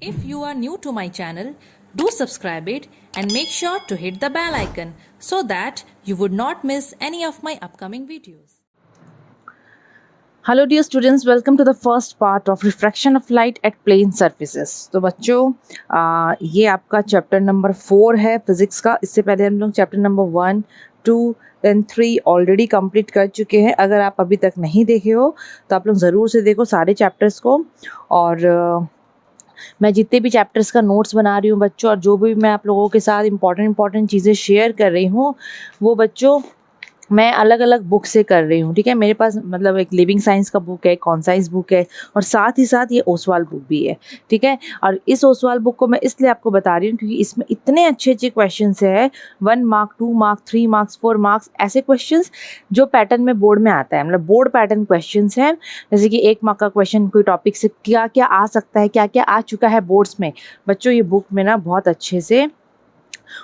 If you are new to my channel, do subscribe it and make sure to hit the bell icon so that you would not miss any of my upcoming videos. Hello dear students, welcome to the first part of refraction of light at plane surfaces. तो बच्चों ये आपका chapter number 4 है physics का। इससे पहले हम लोग chapter number 1, 2 and 3 already complete कर चुके हैं। अगर आप अभी तक नहीं देखे हो तो आप लोग ज़रूर से देखो सारे चैप्टर्स को। और मैं जितने भी चैप्टर्स का नोट्स बना रही हूँ बच्चों, और जो भी मैं आप लोगों के साथ इंपॉर्टेंट चीज़ें शेयर कर रही हूँ, वो बच्चों मैं अलग अलग बुक से कर रही हूँ। ठीक है, मेरे पास मतलब एक लिविंग साइंस का बुक है, कॉन्साइंस बुक है, और साथ ही साथ ये ओसवाल बुक भी है। ठीक है, और इस ओसवाल बुक को मैं इसलिए आपको बता रही हूँ क्योंकि इसमें इतने अच्छे क्वेश्चंस है। 1 मार्क, 2 मार्क, 3 मार्क्स, 4 मार्क्स, ऐसे क्वेश्चंस जो पैटर्न में बोर्ड में आता है, मतलब बोर्ड पैटर्न क्वेश्चंस हैं। जैसे कि 1 मार्क का क्वेश्चन कोई टॉपिक से क्या क्या आ सकता है, क्या क्या आ चुका है बोर्ड्स में। बच्चों ये बुक में ना बहुत अच्छे से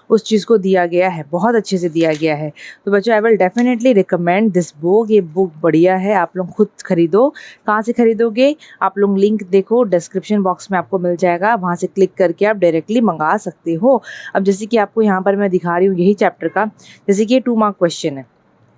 उस चीज़ को दिया गया है, बहुत अच्छे से दिया गया है। तो बच्चों I will definitely recommend this book. ये बुक बढ़िया है, आप लोग खुद खरीदो। कहाँ से खरीदोगे? आप लोग लिंक देखो, डिस्क्रिप्शन बॉक्स में आपको मिल जाएगा, वहाँ से क्लिक करके आप डायरेक्टली मंगा सकते हो। अब जैसे कि आपको यहाँ पर मैं दिखा रही हूँ यही चैप्टर का, जैसे कि ये 2 मार्क क्वेश्चन है,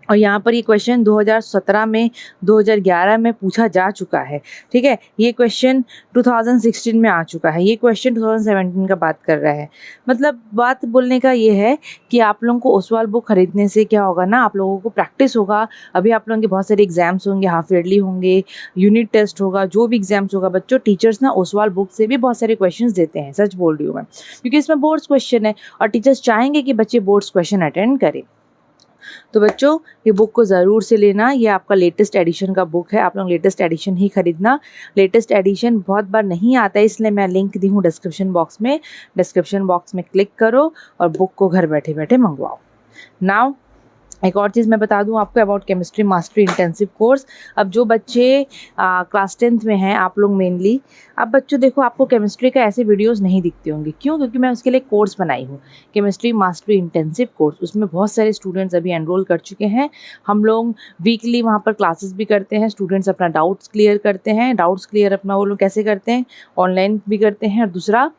और यहाँ पर ये क्वेश्चन 2017 में, 2011 में पूछा जा चुका है। ठीक है, ये क्वेश्चन 2016 में आ चुका है, ये क्वेश्चन 2017 का बात कर रहा है। मतलब बात बोलने का ये है कि आप लोगों को ओसवाल बुक खरीदने से क्या होगा ना, आप लोगों को प्रैक्टिस होगा। अभी आप लोगों के बहुत सारे एग्जाम्स होंगे, हाफ ईयरली होंगे, यूनिट टेस्ट होगा, जो भी एग्जाम्स होगा बच्चों, टीचर्स ना ओसवाल बुक से भी बहुत सारे क्वेश्चन देते हैं। सच बोल रही हूँ मैं, क्योंकि इसमें बोर्ड्स क्वेश्चन है और टीचर्स चाहेंगे कि बच्चे बोर्ड्स क्वेश्चन अटेंड करें। तो बच्चों ये बुक को ज़रूर से लेना। ये आपका लेटेस्ट एडिशन का बुक है, आप लोग लेटेस्ट एडिशन ही खरीदना। लेटेस्ट एडिशन बहुत बार नहीं आता है, इसलिए मैं लिंक दी हूँ डिस्क्रिप्शन बॉक्स में। डिस्क्रिप्शन बॉक्स में क्लिक करो और बुक को घर बैठे बैठे मंगवाओ। नाउ एक और चीज़ मैं बता दूं आपको about chemistry mastery intensive course. अब जो बच्चे क्लास 10th में हैं, आप लोग मेनली, अब बच्चों देखो आपको केमिस्ट्री का ऐसे वीडियोस नहीं दिखते होंगे। क्यों? क्योंकि मैं उसके लिए कोर्स बनाई हूँ, केमिस्ट्री मास्टरी इंटेंसिव कोर्स। उसमें बहुत सारे स्टूडेंट्स अभी एनरोल कर चुके हैं। हम लोग वीकली वहाँ पर क्लासेस भी करते हैं, स्टूडेंट्स अपना डाउट्स क्लियर करते हैं। डाउट्स क्लियर अपना वो लोग कैसे करते हैं? ऑनलाइन भी करते हैं, और दूसरा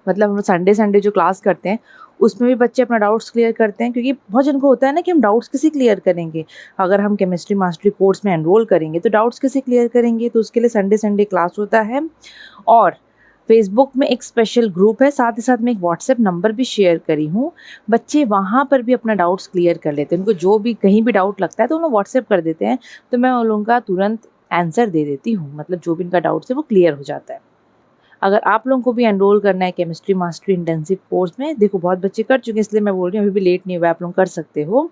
मतलब हम लोग संडे जो क्लास करते हैं उसमें भी बच्चे अपना डाउट्स क्लियर करते हैं। क्योंकि बहुत जन को होता है ना कि हम डाउट्स कैसे क्लियर करेंगे, अगर हम केमिस्ट्री मास्टरी कोर्स में एनरोल करेंगे तो डाउट्स कैसे क्लियर करेंगे। तो उसके लिए संडे क्लास होता है, और फेसबुक में एक स्पेशल ग्रुप है, साथ ही साथ मैं एक व्हाट्सएप नंबर भी शेयर करी हूँ। बच्चे वहाँ पर भी अपना डाउट्स क्लियर कर लेते हैं। उनको जो भी कहीं भी डाउट लगता है तो उन्हें व्हाट्सएप कर देते हैं, तो मैं उन लोगों का तुरंत आंसर दे देती हूँ। मतलब जो भी इनका डाउट्स है वो क्लियर हो जाता है। अगर आप लोगों को भी एनरोल करना है केमिस्ट्री मास्टरी इंटेंसिव कोर्स में, देखो बहुत बच्चे कर चुके हैं इसलिए मैं बोल रही हूँ, अभी भी लेट नहीं हुआ, आप लोग कर सकते हो।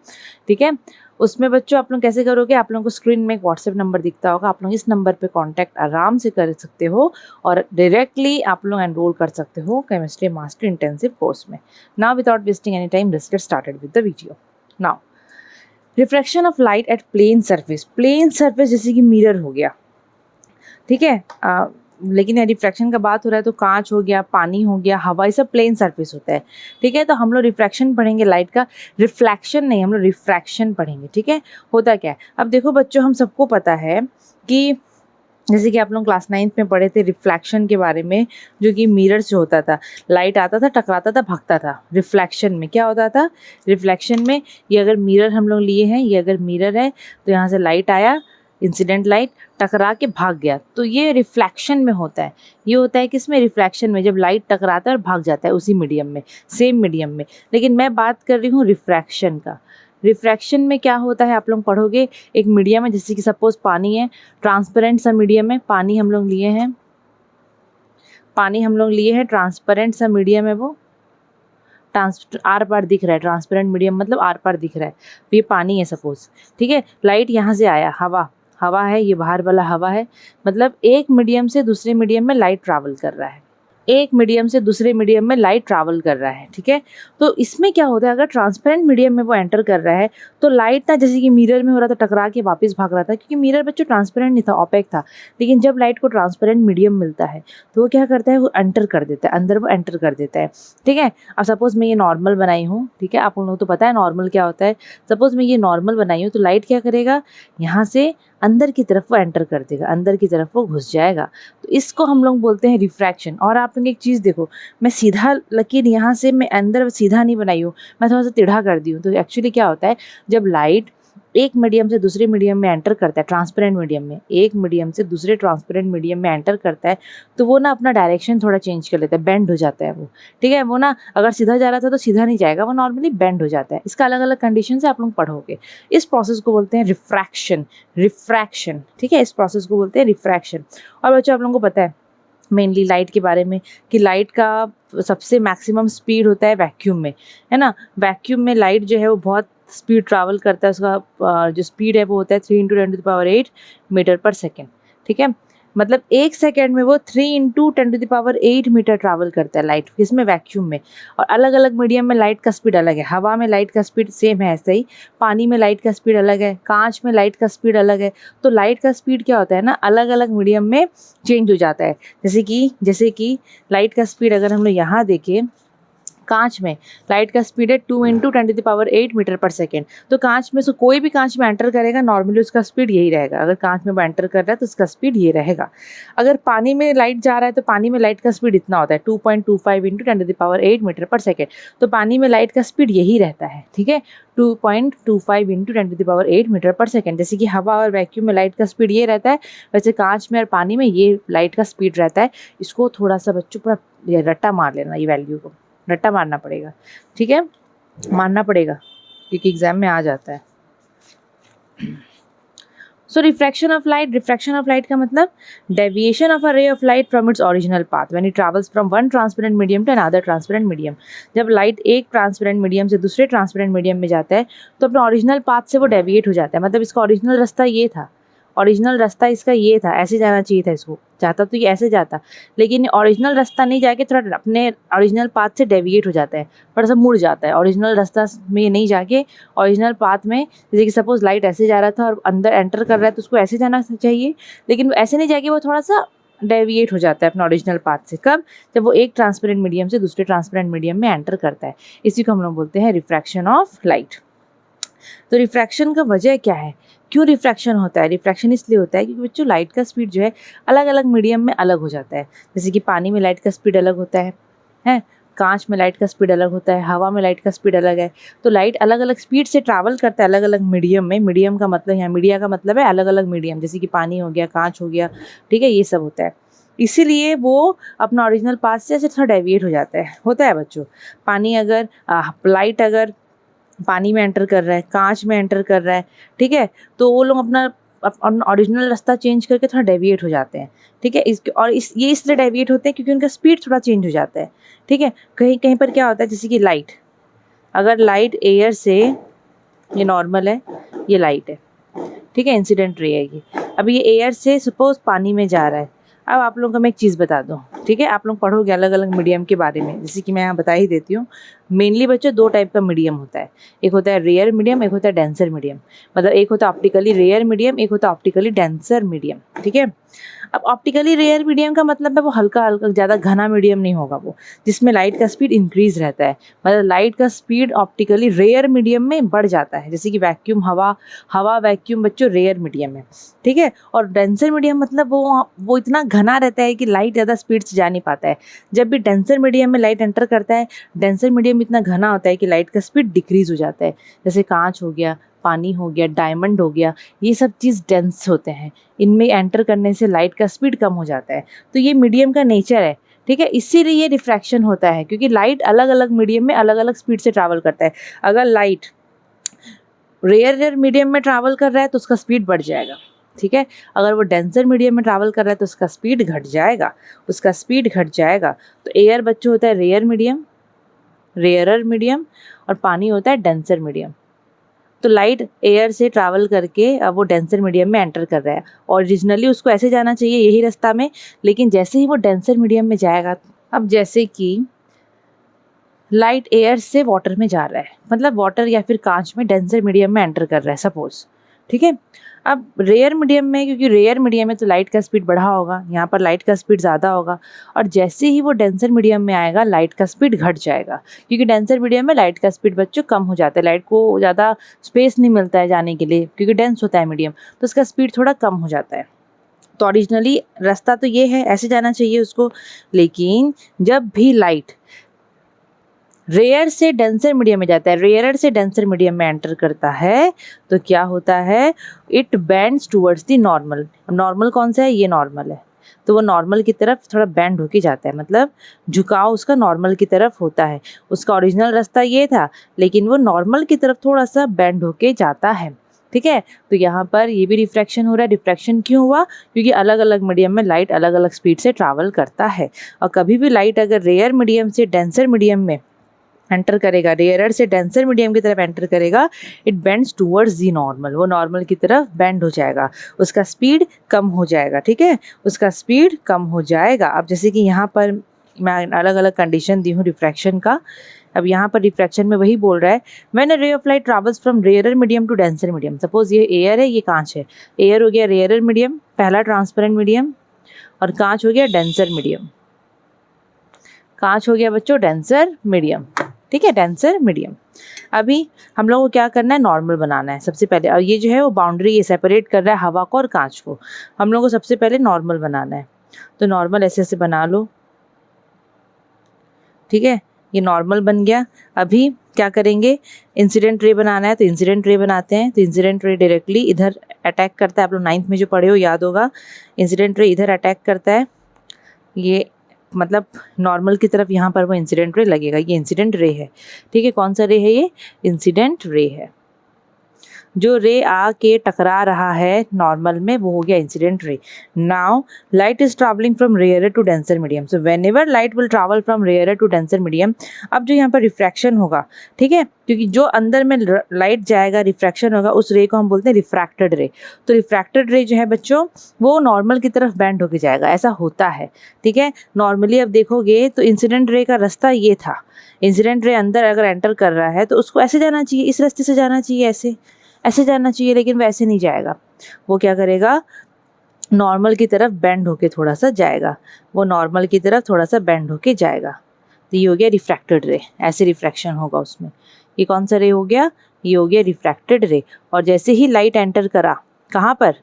ठीक है, उसमें बच्चों आप लोग कैसे करोगे? आप लोगों को स्क्रीन में एक व्हाट्सएप नंबर दिखता होगा, आप लोग इस नंबर पे कांटेक्ट आराम से कर सकते हो और डायरेक्टली आप लोग एनरोल कर सकते हो केमिस्ट्री मास्टरी इंटेंसिव कोर्स में। Now without wasting any time, let's get started with the video. Now refraction of light at plane surface. Plane surface जैसे कि मिरर हो गया, ठीक है, लेकिन रिफ्रैक्शन का बात हो रहा है तो कांच हो गया, पानी हो गया, हवा, ये सब प्लेन सरफेस होता है। ठीक है, तो हम लोग रिफ्रैक्शन पढ़ेंगे लाइट का, रिफ्लेक्शन नहीं, हम लोग रिफ्रैक्शन पढ़ेंगे। ठीक है, होता क्या है? अब देखो बच्चों, हम सबको पता है कि जैसे कि आप लोग क्लास 9th में पढ़े थे रिफ्लेक्शन के बारे में, जो कि मिरर से होता था। लाइट आता था, टकराता था, भागता था। रिफ्लेक्शन में क्या होता था? रिफ्लेक्शन में ये अगर मिरर हम लोग लिए हैं, ये अगर मिरर है तो यहाँ से लाइट आया, इंसिडेंट लाइट, टकरा के भाग गया, तो ये रिफ्लेक्शन में होता है। ये होता है किसमें? रिफ्लेक्शन में, जब लाइट टकराता है और भाग जाता है उसी मीडियम में, सेम मीडियम में। लेकिन मैं बात कर रही हूँ रिफ्रैक्शन का। रिफ्रैक्शन में क्या होता है आप लोग पढ़ोगे, एक मीडियम है, जैसे कि सपोज पानी है, ट्रांसपेरेंट सा मीडियम है, पानी हम लोग लिए हैं, ट्रांसपेरेंट सा मीडियम है, वो आर पार दिख रहा है, ट्रांसपेरेंट मीडियम मतलब आर पार दिख रहा है, तो ये पानी है सपोज। ठीक है, लाइट यहाँ से आया, हवा है, ये बाहर वाला हवा है, मतलब एक मीडियम से दूसरे मीडियम में लाइट ट्रैवल कर रहा है, एक मीडियम से दूसरे मीडियम में लाइट ट्रैवल कर रहा है। ठीक है, तो इसमें क्या होता है, अगर ट्रांसपेरेंट मीडियम में वो एंटर कर रहा है तो लाइट ना, जैसे कि मिरर में हो रहा था, टकरा के वापस भाग रहा था, क्योंकि मिरर बच्चों ट्रांसपेरेंट नहीं था, ओपेक था। लेकिन जब लाइट को ट्रांसपेरेंट मीडियम मिलता है तो वो क्या करता है, वो एंटर कर देता है, अंदर वो एंटर कर देता है। ठीक है, अब सपोज मैं ये नॉर्मल बनाई हूँ, ठीक है, आप लोगों को तो पता है नॉर्मल क्या होता है। सपोज मैं ये नॉर्मल बनाई हूँ, तो लाइट क्या करेगा, यहाँ से अंदर की तरफ वो एंटर कर देगा, अंदर की तरफ वो घुस जाएगा। तो इसको हम लोग बोलते हैं रिफ्रैक्शन। और आप लोग एक चीज़ देखो, मैं सीधा लकीर यहाँ से मैं अंदर सीधा नहीं बनाई हूँ, मैं थोड़ा सा टेढ़ा कर दी हूँ। तो एक्चुअली क्या होता है, जब लाइट एक मीडियम से दूसरे मीडियम में एंटर करता है, ट्रांसपेरेंट मीडियम में, एक मीडियम से दूसरे ट्रांसपेरेंट मीडियम में एंटर करता है, तो वो ना अपना डायरेक्शन थोड़ा चेंज कर लेता है, बेंड हो जाता है वो। ठीक है, वो ना अगर सीधा जा रहा था तो सीधा नहीं जाएगा, वो नॉर्मली बेंड हो जाता है। इसका अलग अलग कंडीशन से आप लोग पढ़ोगे। इस प्रोसेस को बोलते हैं रिफ्रैक्शन, रिफ्रैक्शन। ठीक है, इस प्रोसेस को बोलते हैं रिफ्रैक्शन। और बच्चों आप लोगों को पता है मेनली लाइट के बारे में कि लाइट का सबसे मैक्सिमम स्पीड होता है वैक्यूम में, है ना। वैक्यूम में लाइट जो है वो बहुत स्पीड ट्रैवल करता है, उसका जो स्पीड है वो होता है 3 × 10⁸ मीटर पर सेकेंड। ठीक है, मतलब 1 सेकेंड में वो 3 × 10⁸ मीटर ट्रैवल करता है लाइट, किसमें, वैक्यूम में। और अलग अलग मीडियम में लाइट का स्पीड अलग है। हवा में लाइट का स्पीड सेम है, ऐसे ही पानी में लाइट का स्पीड अलग है, कांच में लाइट का स्पीड अलग है। तो लाइट का स्पीड क्या होता है ना, अलग अलग मीडियम में चेंज हो जाता है। जैसे कि लाइट का स्पीड अगर हम लोग यहाँ देखें, कांच में लाइट का स्पीड है 2 × 10⁸ मीटर पर सेकेंड। तो कांच में से कोई भी कांच में एंटर करेगा, नॉर्मली उसका स्पीड यही रहेगा। अगर कांच में वो एंटर कर रहा है तो उसका स्पीड ये रहेगा। अगर पानी में लाइट जा रहा है तो पानी में लाइट का स्पीड इतना होता है 2.25 × 10⁸ मीटर पर सेकेंड। तो पानी में लाइट का स्पीड यही रहता है। ठीक है, 2.25 × 10⁸ मीटर पर सेकेंड। जैसे कि हवा और वैक्यूम में लाइट का स्पीड ये रहता है, वैसे कांच में और पानी में ये लाइट का स्पीड रहता है। इसको थोड़ा सा बच्चों पूरा रट्टा मार लेना, ये वैल्यू को रट्टा मारना पड़ेगा। ठीक है, मारना पड़ेगा क्योंकि एग्जाम में आ जाता है। सो रिफ्रैक्शन ऑफ लाइट का मतलब deviation of a ray of light from its original path when it travels from one transparent medium to another transparent medium. जब लाइट एक ट्रांसपेरेंट मीडियम से दूसरे ट्रांसपेरेंट मीडियम में जाता है तो अपने ओरिजिनल पाथ से वो डेविएट हो जाता है। मतलब इसका ओरिजिनल रास्ता ये था, ओरिजिनल रास्ता इसका ये था, ऐसे जाना चाहिए था, इसको चाहता तो ये ऐसे जाता, लेकिन ओरिजिनल रास्ता नहीं जाके थोड़ा अपने ओरिजिनल पाथ से डेविएट हो जाता है, थोड़ा सा मुड़ जाता है। ओरिजिनल रास्ता में नहीं जाके ओरिजिनल पाथ में, जैसे कि सपोज लाइट ऐसे जा रहा था और अंदर एंटर कर रहा है तो उसको ऐसे जाना चाहिए, लेकिन वो ऐसे नहीं जाके वो थोड़ा सा डेविएट हो जाता है अपना ओरिजिनल पाथ से। कब? जब वो एक ट्रांसपेरेंट मीडियम से दूसरे ट्रांसपेरेंट मीडियम में एंटर करता है। इसी को हम लोग बोलते हैं रिफ्रैक्शन ऑफ लाइट। तो रिफ्रैक्शन का वजह क्या है, क्यों रिफ्रैक्शन होता है? रिफ्रैक्शन इसलिए होता है क्योंकि बच्चों लाइट का स्पीड जो है अलग अलग मीडियम में अलग हो जाता है। जैसे कि पानी में लाइट का स्पीड अलग होता है, कांच में लाइट का स्पीड अलग होता है, हवा में लाइट का स्पीड अलग है। तो लाइट अलग अलग स्पीड से ट्रैवल करता है अलग अलग मीडियम में। मीडियम का मतलब यहाँ मीडिया का मतलब है अलग अलग मीडियम, जैसे कि पानी हो गया, कांच हो गया, ठीक है, ये सब होता है। इसीलिए वो अपना ओरिजिनल पाथ से ऐसे थोड़ा डेविएट हो जाता है। होता है बच्चों, पानी अगर लाइट अगर पानी में एंटर कर रहा है, कांच में एंटर कर रहा है, ठीक है, तो वो लोग अपना ओरिजिनल रास्ता चेंज करके थोड़ा डेविएट हो जाते हैं। ठीक है, ये इसलिए डेविएट होते हैं क्योंकि उनका स्पीड थोड़ा चेंज हो जाता है। ठीक है, कहीं कहीं पर क्या होता है, जैसे कि लाइट, अगर लाइट एयर से, ये नॉर्मल है, ये लाइट है, ठीक है, इंसिडेंट रे है ये। अब ये एयर से सपोज पानी में जा रहा है। अब आप लोगों को मैं एक चीज़ बता दूँ, ठीक है, आप लोग पढ़ोगे अलग अलग मीडियम के बारे में, जैसे कि मैं यहाँ बता ही देती हूँ। मेनली बच्चों 2 टाइप का मीडियम होता है, एक होता है रेयर मीडियम, एक होता है डेंसर मीडियम। मतलब एक होता है ऑप्टिकली रेयर मीडियम, एक होता है ऑप्टिकली डेंसर मीडियम। ठीक है, अब ऑप्टिकली रेयर मीडियम का मतलब है वो हल्का हल्का, ज़्यादा घना मीडियम नहीं होगा वो, जिसमें लाइट का स्पीड इंक्रीज रहता है। मतलब लाइट का स्पीड ऑप्टिकली रेयर मीडियम में बढ़ जाता है, जैसे कि वैक्यूम, हवा वैक्यूम बच्चों रेयर मीडियम है। ठीक है, और डेंसर मीडियम मतलब वो इतना घना रहता है कि लाइट ज़्यादा स्पीड से जा नहीं पाता है। जब भी डेंसर मीडियम में लाइट एंटर करता है, डेंसर मीडियम इतना घना होता है कि लाइट का स्पीड डिक्रीज हो जाता है। जैसे कांच हो गया, पानी हो गया, डायमंड हो गया, ये सब चीज़ डेंस होते हैं, इनमें एंटर करने से लाइट का स्पीड कम हो जाता है। तो ये मीडियम का नेचर है। ठीक है, इसीलिए ये रिफ्रैक्शन होता है, क्योंकि लाइट अलग अलग मीडियम में अलग अलग स्पीड से ट्रैवल करता है। अगर लाइट रेयर मीडियम में ट्रैवल कर रहा है तो उसका स्पीड बढ़ जाएगा। ठीक है, अगर वो डेंसर मीडियम में ट्रैवल कर रहा है तो उसका स्पीड घट जाएगा। तो एयर बच्चों होता है रेयरर मीडियम, और पानी होता है डेंसर मीडियम। तो लाइट एयर से ट्रैवल करके अब वो डेंसर मीडियम में एंटर कर रहा है। ओरिजिनली उसको ऐसे जाना चाहिए, यही रास्ता में, लेकिन जैसे ही वो डेंसर मीडियम में जाएगा, अब जैसे कि लाइट एयर से वाटर में जा रहा है, मतलब वाटर या फिर कांच में डेंसर मीडियम में एंटर कर रहा है सपोज, ठीक है। अब रेयर मीडियम में, क्योंकि रेयर मीडियम में तो लाइट का स्पीड बढ़ा होगा, यहाँ पर लाइट का स्पीड ज़्यादा होगा, और जैसे ही वो डेंसर मीडियम में आएगा लाइट का स्पीड घट जाएगा, क्योंकि डेंसर मीडियम में लाइट का स्पीड बच्चों कम हो जाता है, लाइट को ज़्यादा स्पेस नहीं मिलता है जाने के लिए, क्योंकि डेंस होता है मीडियम, तो उसका स्पीड थोड़ा कम हो जाता है। तो ओरिजिनली रास्ता तो ये है, ऐसे जाना चाहिए उसको, लेकिन जब भी लाइट रेयर से डेंसर मीडियम में जाता है, रेयर से डेंसर मीडियम में एंटर करता है, तो क्या होता है, it bends towards the normal. Normal कौन सा है, ये नॉर्मल है, तो वो नॉर्मल की तरफ थोड़ा बेंड होके जाता है, मतलब झुकाव उसका नॉर्मल की तरफ होता है। उसका ओरिजिनल रास्ता ये था, लेकिन वो नॉर्मल की तरफ थोड़ा सा बेंड होके जाता है, ठीक है। तो यहाँ पर ये भी रिफ्रैक्शन हो रहा है। रिफ्रैक्शन क्यों हुआ, क्योंकि अलग अलग मीडियम में लाइट अलग अलग स्पीड से ट्रैवल करता है, और कभी भी लाइट अगर रेयर मीडियम से डेंसर मीडियम में एंटर करेगा, रेयरर से डेंसर मीडियम की तरफ एंटर करेगा, it bends towards the normal, वो नॉर्मल की तरफ बेंड हो जाएगा, उसका स्पीड कम हो जाएगा, ठीक है, उसका स्पीड कम हो जाएगा। अब जैसे कि यहाँ पर मैं अलग अलग कंडीशन दी हूँ रिफ्रैक्शन का। अब यहाँ पर रिफ्रैक्शन में वही बोल रहा है, when a ray of light travels from rarer medium to denser medium. Suppose ये एयर है, ये कांच है, एयर हो गया रेयरर मीडियम, पहला ट्रांसपेरेंट मीडियम, और कांच हो गया डेंसर मीडियम, कांच हो गया बच्चों डेंसर मीडियम, ठीक है, डेंसर मीडियम। अभी हम लोग को क्या करना है, नॉर्मल बनाना है सबसे पहले, और ये जो है वो बाउंड्री ये सेपरेट कर रहा है हवा को और कांच को, हम लोग को सबसे पहले नॉर्मल बनाना है। तो नॉर्मल ऐसे ऐसे बना लो, ठीक है, ये नॉर्मल बन गया। अभी क्या करेंगे, इंसिडेंट रे बनाना है, तो इंसिडेंट रे बनाते हैं। तो इंसिडेंट रे डायरेक्टली इधर अटैक करता है, आप लोग 9th में जो पढ़े हो याद होगा, इंसिडेंट रे इधर अटैक करता है, ये मतलब नॉर्मल की तरफ यहाँ पर वो इंसिडेंट रे लगेगा, ये इंसिडेंट रे है, ठीक है। कौन सा रे है, ये इंसिडेंट रे है। जो रे आके टकरा रहा है नॉर्मल में, वो हो गया incident ray. Now light is travelling from rarer to denser medium, so whenever light will travel from rarer to denser medium, अब जो यहाँ पर रिफ्रैक्शन होगा, ठीक है, क्योंकि जो अंदर में लाइट जाएगा रिफ्रैक्शन होगा, उस रे को हम बोलते हैं रिफ्रैक्टेड रे। तो रिफ्रैक्टेड रे जो है बच्चों, वो नॉर्मल की तरफ बेंड होके जाएगा, ऐसा होता है, ठीक है। नॉर्मली अब देखोगे तो इंसिडेंट रे का रास्ता ये था, इंसिडेंट रे अंदर अगर एंटर कर रहा है तो उसको ऐसे जाना चाहिए, इस रास्ते से जाना चाहिए, ऐसे ऐसे जाना चाहिए, लेकिन वैसे नहीं जाएगा, वो क्या करेगा, नॉर्मल की तरफ बेंड होके थोड़ा सा जाएगा, वो नॉर्मल की तरफ थोड़ा सा बेंड होके जाएगा। तो ये हो गया रिफ्रैक्टेड रे, ऐसे रिफ्रैक्शन होगा उसमें। ये कौन सा रे हो गया, ये हो गया रिफ्रैक्टेड रे। और जैसे ही लाइट एंटर करा, कहाँ पर,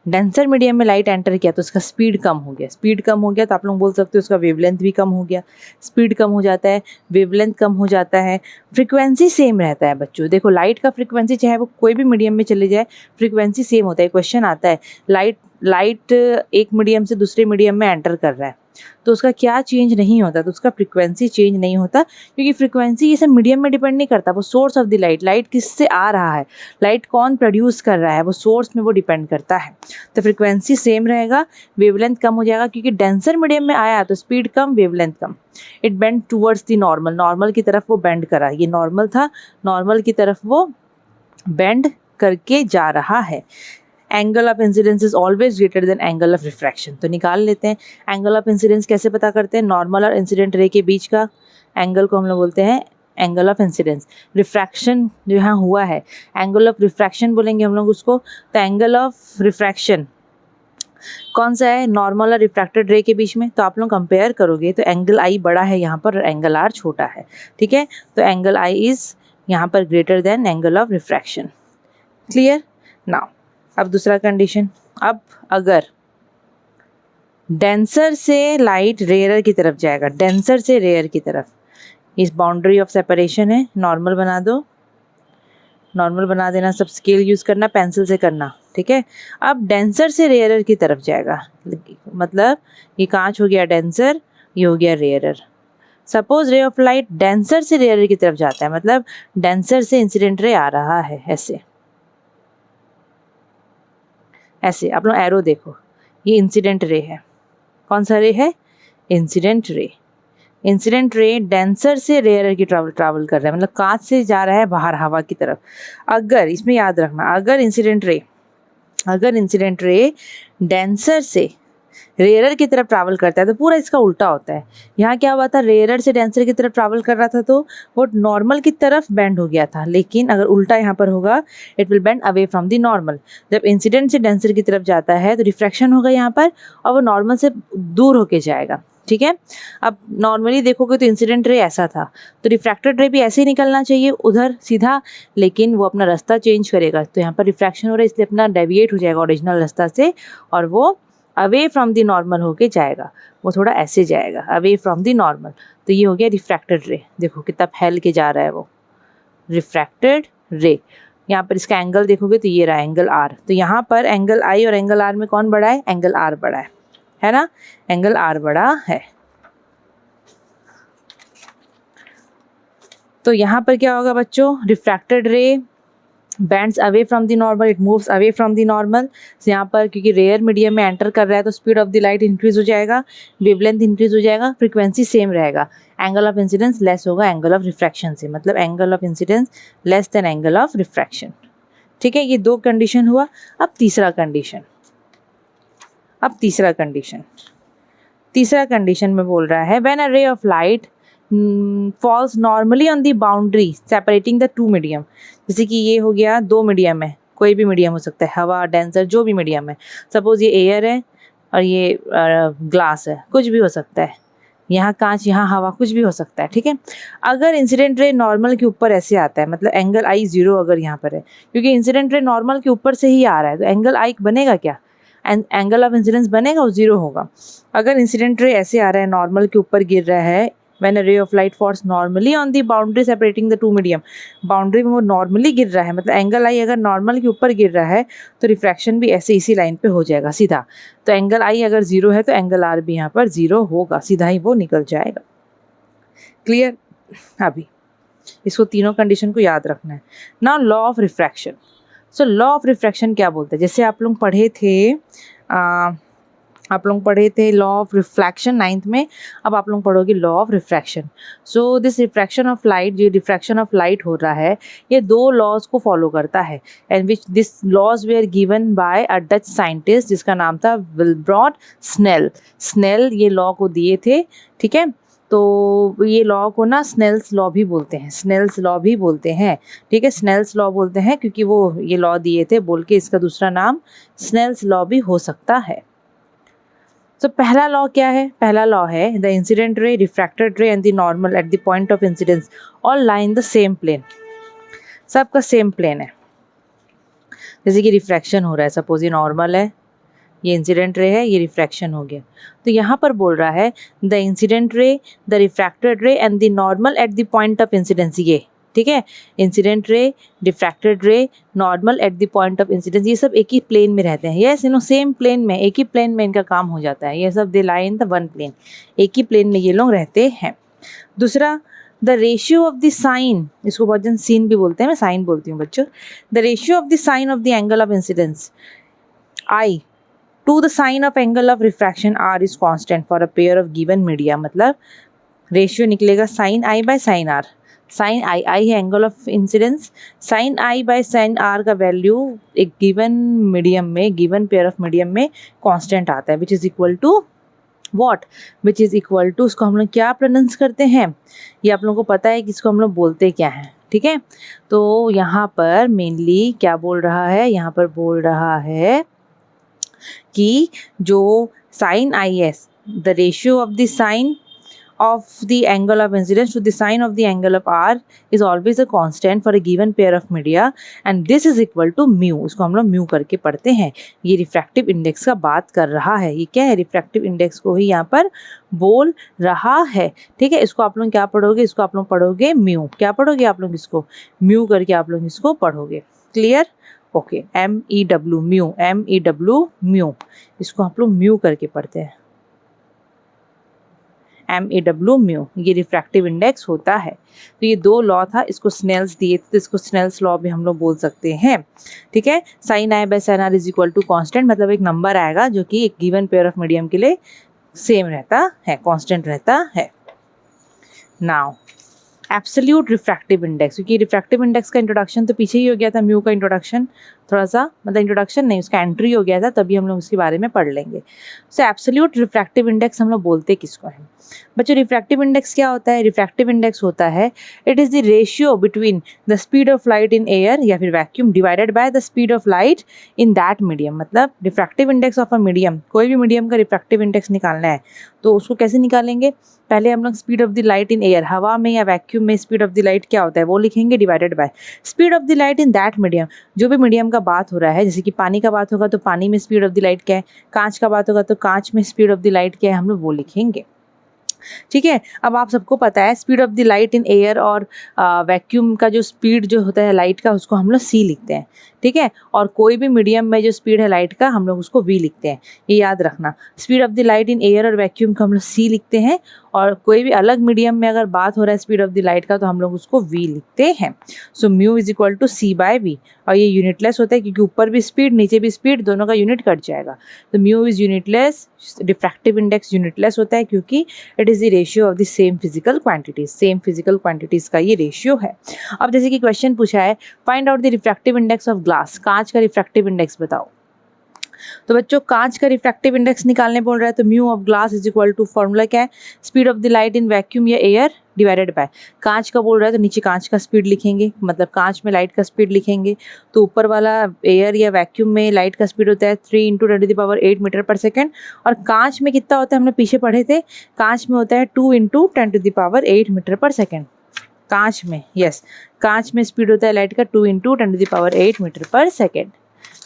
डेंसर मीडियम में लाइट एंटर किया, तो उसका स्पीड कम हो गया, स्पीड कम हो गया तो आप लोग बोल सकते हो उसका वेवलेंथ भी कम हो गया। स्पीड कम हो जाता है, वेवलेंथ कम हो जाता है, फ्रीक्वेंसी सेम रहता है बच्चों। देखो लाइट का फ्रीक्वेंसी चाहे वो कोई भी मीडियम में चले जाए, फ्रीक्वेंसी सेम होता है। क्वेश्चन आता है, लाइट एक मीडियम से दूसरे मीडियम में एंटर कर रहा है, तो उसका क्या चेंज नहीं होता, तो उसका फ्रीक्वेंसी चेंज नहीं होता, क्योंकि फ्रीक्वेंसी ये सब मीडियम में डिपेंड नहीं करता, वो सोर्स ऑफ द लाइट किससे आ रहा है, लाइट कौन प्रोड्यूस कर रहा है, वो सोर्स में वो डिपेंड करता है। तो फ्रीक्वेंसी सेम रहेगा, वेवलेंथ कम हो जाएगा, क्योंकि डेंसर मीडियम में आया तो speed come, wavelength come, it bend towards the normal, normal की तरफ वो बेंड करा, ये नॉर्मल था, नॉर्मल की तरफ वो बेंड करके जा रहा है। Angle of incidence is always greater than angle of refraction. तो निकाल लेते हैं एंगल ऑफ इंसिडेंस कैसे पता करते हैं, नॉर्मल और इंसिडेंट रे के बीच का एंगल को हम लोग बोलते हैं एंगल ऑफ इंसिडेंस। रिफ्रैक्शन जो यहाँ हुआ है, एंगल ऑफ रिफ्रैक्शन बोलेंगे हम लोग उसको। तो एंगल ऑफ रिफ्रैक्शन कौन सा है, नॉर्मल और रिफ्रैक्टेड रे के बीच में। तो आप लोग कंपेयर करोगे तो एंगल आई बड़ा है यहाँ पर और एंगल आर छोटा है, ठीक है। तो एंगल आई इज यहाँ पर greater than angle of refraction. Clear. Now अब दूसरा कंडीशन, अब अगर डेंसर से लाइट रेयर की तरफ जाएगा, डेंसर से रेयर की तरफ, इस बाउंड्री ऑफ सेपरेशन है, नॉर्मल बना दो, नॉर्मल बना देना, सब स्केल यूज़ करना, पेंसिल से करना, ठीक है। अब डेंसर से रेयर की तरफ जाएगा, मतलब ये कांच हो गया डेंसर, ये हो गया रेयरर। सपोज रे ऑफ लाइट डेंसर से रेयर की तरफ जाता है, मतलब डेंसर से इंसिडेंट रे आ रहा है, ऐसे ऐसे आप लोग एरो देखो, ये इंसिडेंट रे है, कौन सा रे है, incident ray. Incident ray denser से रेयर की ट्रैवल कर रहा है, मतलब कांच से जा रहा है बाहर हवा की तरफ। अगर इसमें याद रखना, अगर इंसिडेंट रे डेंसर से रेयरर की तरफ ट्रैवल करता है, तो पूरा इसका उल्टा होता है। यहाँ क्या हुआ था, रेयरर से डेंसर की तरफ ट्रैवल कर रहा था तो वो नॉर्मल की तरफ बेंड हो गया था, लेकिन अगर उल्टा यहाँ पर होगा it will bend away from the normal. जब इंसिडेंट से डेंसर की तरफ जाता है तो रिफ्रैक्शन होगा यहाँ पर और वो नॉर्मल से दूर होके जाएगा, ठीक है। अब नॉर्मली देखोगे तो इंसिडेंट रे ऐसा था, तो रिफ्रैक्टेड रे भी ऐसे ही निकलना चाहिए उधर सीधा, लेकिन वो अपना रास्ता चेंज करेगा। तो यहाँ पर रिफ्रैक्शन हो रहा है इसलिए अपना डेविएट हो जाएगा ओरिजिनल रास्ता से और वो अवे फ्रॉम द नॉर्मल होके जाएगा, वो थोड़ा ऐसे जाएगा अवे फ्रॉम द नॉर्मल। तो ये हो गया रिफ्रैक्टेड रे, देखो कितना फैल के जा रहा है वो रिफ्रैक्टेड रे। यहाँ पर इसका एंगल देखोगे तो ये रहा एंगल आर, तो यहाँ पर एंगल आई और एंगल आर में कौन बड़ा है, एंगल आर बड़ा है ना, एंगल आर बड़ा है। तो यहाँ पर क्या होगा बच्चों, रिफ्रैक्टेड रे bands away from the normal, it moves away from the normal. यहाँ पर क्योंकि रेयर मीडियम में एंटर कर रहा है तो speed of the light increase हो जाएगा, वेवलेंथ इंक्रीज हो जाएगा, फ्रीक्वेंसी सेम रहेगा, एंगल ऑफ इंसिडेंस लेस होगा एंगल ऑफ रिफ्रैक्शन से, मतलब angle of incidence less than angle of refraction, ठीक है। ये दो कंडीशन हुआ। अब तीसरा कंडीशन, तीसरा कंडीशन में बोल रहा है when a ray of light falls normally on the boundary separating the two medium. जैसे कि ये हो गया दो मीडियम है, कोई भी मीडियम हो सकता है, हवा, डेंसर, जो भी मीडियम है। सपोज ये एयर है और ये ग्लास है, कुछ भी हो सकता है, यहाँ कांच, यहाँ हवा, कुछ भी हो सकता है, ठीक है। अगर इंसिडेंट रे नॉर्मल के ऊपर ऐसे आता है, मतलब एंगल आई 0 अगर यहाँ पर है, क्योंकि इंसिडेंट रे नॉर्मल के ऊपर से ही आ रहा है, तो एंगल आई बनेगा क्या, एंगल ऑफ इंसिडेंस बनेगा, वो 0 होगा। अगर इंसिडेंट रे ऐसे आ रहा है, नॉर्मल के ऊपर गिर रहा है, when a ray of light falls normally on the boundary separating the two medium, boundary में वो नॉर्मली गिर रहा है, मतलब एंगल आई अगर नॉर्मल के ऊपर गिर रहा है तो रिफ्रैक्शन भी ऐसे इसी लाइन पे हो जाएगा सीधा। तो एंगल आई अगर 0 है तो एंगल आर भी यहाँ पर 0 होगा, सीधा ही वो निकल जाएगा। क्लियर? अभी इसको तीनों कंडीशन को याद रखना है। Now law of refraction. So law of refraction क्या बोलते हैं, जैसे आप लोग पढ़े थे लॉ ऑफ रिफ्रैक्शन 9th में, अब आप लोग पढ़ोगे law of refraction. So this refraction of light, जो रिफ्रैक्शन ऑफ लाइट हो रहा है, ये दो लॉज को फॉलो करता है, and which this laws were given by a Dutch scientist जिसका नाम था विल्ब्रॉड स्नेल ये लॉ को दिए थे, ठीक है। तो ये लॉ को ना स्नेल्स लॉ भी बोलते हैं, ठीक है। स्नेल्स लॉ बोलते हैं क्योंकि वो ये लॉ दिए थे बोल के इसका दूसरा नाम स्नेल्स लॉ भी हो सकता है। तो पहला लॉ क्या है, पहला लॉ है the incident ray, refracted ray and the normal at the point of incidence all lie in the same plane, सबका सेम प्लेन है। जैसे कि रिफ्रैक्शन हो रहा है, सपोज ये नॉर्मल है, ये इंसिडेंट रे है, ये रिफ्रैक्शन हो गया, तो यहाँ पर बोल रहा है द इंसिडेंट रे, the refracted ray and the normal at the point of incidence, ये ठीक है। इंसिडेंट रे, रिफ्रैक्टेड रे, normal at the point of incidence, ये सब एक ही प्लेन में रहते हैं, यस सेम प्लेन में, एक ही प्लेन में इनका काम हो जाता है, ये सब they lie in the one plane, एक ही प्लेन में ये लोग रहते हैं। दूसरा the ratio of the sine, इसको बहुत जन सीन भी बोलते हैं, मैं साइन बोलती हूँ बच्चों। The ratio of the sine of the angle of incidence I to the sine of angle of refraction R is constant for a pair of given media, मतलब रेशियो निकलेगा sine I by sine R. Sine I है angle of incidence, sine I by sine R का value एक given medium में, given pair of medium में constant आता है, which is equal to what, which is equal to, उसको हम लोग क्या प्रोनाउंस करते हैं, ये आप लोगों को पता है कि इसको हम लोग बोलते क्या हैं, ठीक है। तो यहाँ पर मेनली क्या बोल रहा है, यहाँ पर बोल रहा है कि जो sine I is, the ratio of the sine of the angle of incidence to the sine of the angle of r is always a constant for a given pair of media and this is equal to mu, इसको हम लोग mu करके पढ़ते हैं। ये refractive index का बात कर रहा है, ये क्या है, रिफ्रैक्टिव इंडेक्स को ही यहाँ पर बोल रहा है, ठीक है। इसको आप लोग क्या पढ़ोगे, इसको आप लोग पढ़ोगे म्यू, क्या पढ़ोगे आप लोग, इसको म्यू करके आप लोग इसको पढ़ोगे। क्लियर? ओके, MEW म्यू, इसको आप लोग म्यू करके पढ़ते हैं, MEW म्यू, ये रिफ्रैक्टिव इंडेक्स होता है। तो ये दो लॉ था, इसको स्नेल्स दिए थे तो इसको स्नेल्स लॉ भी हम लोग बोल सकते हैं, ठीक है। Sine I by sine R is equal to constant, मतलब एक नंबर आएगा जो कि एक गिवन पेयर ऑफ मीडियम के लिए सेम रहता है, कॉन्स्टेंट रहता है। नाउ एब्सोल्यूट रिफ्रैक्टिव इंडेक्स, क्योंकि रिफ्रैक्टिव इंडेक्स का इंट्रोडक्शन तो पीछे ही हो गया था म्यू का इंट्रोडक्शन, थोड़ा सा मतलब इंट्रोडक्शन नहीं, उसका एंट्री हो गया था, तभी हम लोग उसके बारे में पढ़ लेंगे। सो एब्सोल्यूट रिफ्रैक्टिव इंडेक्स हम लोग बोलते किसको हैं बच्चों? रिफ्रैक्टिव इंडेक्स क्या होता है? रिफ्रैक्टिव इंडेक्स होता है it is the ratio between the speed of light in air या फिर vacuum divided by the speed of light in that medium. मतलब refractive index of a medium, कोई भी मीडियम का रिफ्रैक्टिव इंडेक्स निकालना है तो उसको कैसे निकालेंगे? पहले हम लोग speed of the light in air, हवा में या वैक्यूम में स्पीड ऑफ द लाइट क्या होता है वो लिखेंगे, divided by speed of the light in that medium. जो भी मीडियम का बात हो रहा है, जैसे कि पानी का बात होगा तो पानी में स्पीड ऑफ द लाइट क्या है, कांच का बात होगा तो कांच में स्पीड ऑफ द लाइट क्या है, हम लोग वो लिखेंगे। ठीक है, अब आप सबको पता है speed of the light in air और वैक्यूम का जो स्पीड जो होता है लाइट का उसको हम लोग सी लिखते हैं। ठीक है, और कोई भी मीडियम में जो स्पीड है लाइट का हम लोग उसको वी लिखते हैं, ये याद रखना। Speed of the light in air और वैक्यूम को हम लोग सी लिखते हैं, और कोई भी अलग मीडियम में अगर बात हो रहा है स्पीड ऑफ द लाइट का तो हम लोग उसको वी लिखते हैं। So mu is equal to C by V, और ये यूनिटलेस होता है क्योंकि ऊपर भी स्पीड नीचे भी स्पीड, दोनों का यूनिट कट जाएगा। तो mu is unitless, refractive index unitless होता है क्योंकि it is the ratio of the same physical quantities, same physical quantities का ये रेशियो है। अब जैसे कि क्वेश्चन पूछा है find out the refractive index of glass, कांच का रिफ्रैक्टिव इंडेक्स बताओ। तो बच्चों कांच का रिफ्रैक्टिव इंडेक्स निकालने बोल रहा है तो mu of glass is equal to, formula क्या है, speed of the light in vacuum या एयर डिवाइडेड बाय, कांच का बोल रहा है तो नीचे कांच का स्पीड लिखेंगे, मतलब कांच में लाइट का स्पीड लिखेंगे, तो ऊपर वाला एयर या वैक्यूम में लाइट का स्पीड होता है 3 × 10⁸ मीटर पर सेकेंड, और कांच में कितना होता है हमने पीछे पढ़े थे, कांच में होता है 2 × 10⁸ मीटर पर सेकेंड। कांच में, यस, कांच में स्पीड होता है लाइट का 2 × 10⁸ मीटर पर सेकेंड।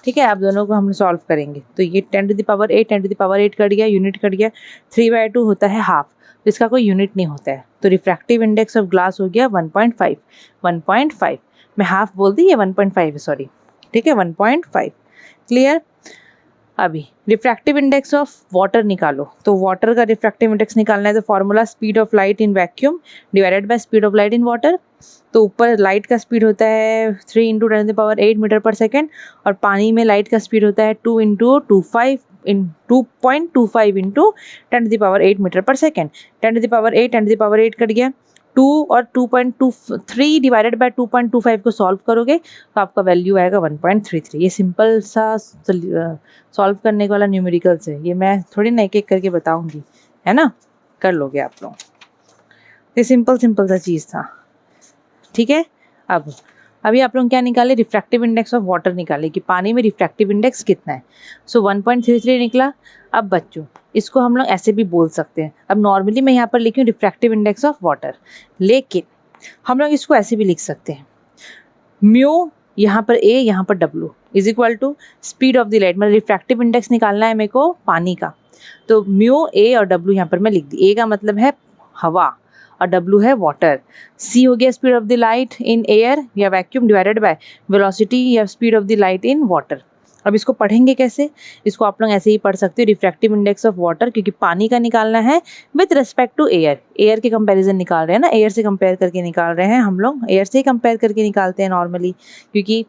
ठीक है, आप दोनों को हम सॉल्व करेंगे तो ये 10⁸ कट गया, यूनिट कट गया, 3/2 होता है हाफ, तो इसका कोई यूनिट नहीं होता है, तो रिफ्रैक्टिव इंडेक्स ऑफ ग्लास हो गया 1.5 मैं हाफ बोल दी, ये 1.5 है, सॉरी। ठीक है, 1.5 क्लियर। अभी रिफ्रैक्टिव इंडेक्स ऑफ वाटर निकालो, तो वाटर का रिफ्रैक्टिव इंडेक्स निकालना है तो formula speed of light in vacuum divided by speed of light in water. तो ऊपर लाइट का स्पीड होता है 3 × 10⁸ मीटर पर सेकेंड, और पानी में लाइट का स्पीड होता है 2.25 × 10⁸ मीटर पर सेकेंड। 10⁸ कट गया, 2 और 2.23 डिवाइडेड बाय 2.25 को सॉल्व करोगे तो आपका वैल्यू आएगा 1.33। ये सिंपल सा सॉल्व करने वाला न्यूमेरिकल्स है, ये मैं थोड़ी ना एक एक करके बताऊंगी, है ना, कर लोगे आप लोग, ये सिंपल सा चीज़ था। ठीक है, अब अभी आप लोग क्या निकाले, रिफ्रैक्टिव इंडेक्स ऑफ वाटर निकाले कि पानी में रिफ्रैक्टिव इंडेक्स कितना है। सो 1.33 निकला। अब बच्चों इसको हम लोग ऐसे भी बोल सकते हैं, अब नॉर्मली मैं यहाँ पर लिखी हूँ रिफ्रैक्टिव इंडेक्स ऑफ वाटर, लेकिन हम लोग इसको ऐसे भी लिख सकते हैं, म्यू यहाँ पर ए, यहाँ पर W is equal to speed of the light, मतलब रिफ्रैक्टिव इंडेक्स निकालना है मेरे को पानी का, तो म्यू ए और डब्ल्यू यहाँ पर मैं लिख दी। ए का मतलब है हवा और W है वाटर। C हो गया speed of the light in air या वैक्यूम डिवाइडेड बाय वेलोसिटी या speed of the light in water. अब इसको पढ़ेंगे कैसे, इसको आप लोग ऐसे ही पढ़ सकते हो, रिफ्रैक्टिव इंडेक्स ऑफ वाटर, क्योंकि पानी का निकालना है with respect to air, air के कंपैरिजन निकाल रहे हैं ना, एयर से कंपेयर करके निकाल रहे हैं हम लोग, एयर से ही कंपेयर करके निकालते हैं नॉर्मली, क्योंकि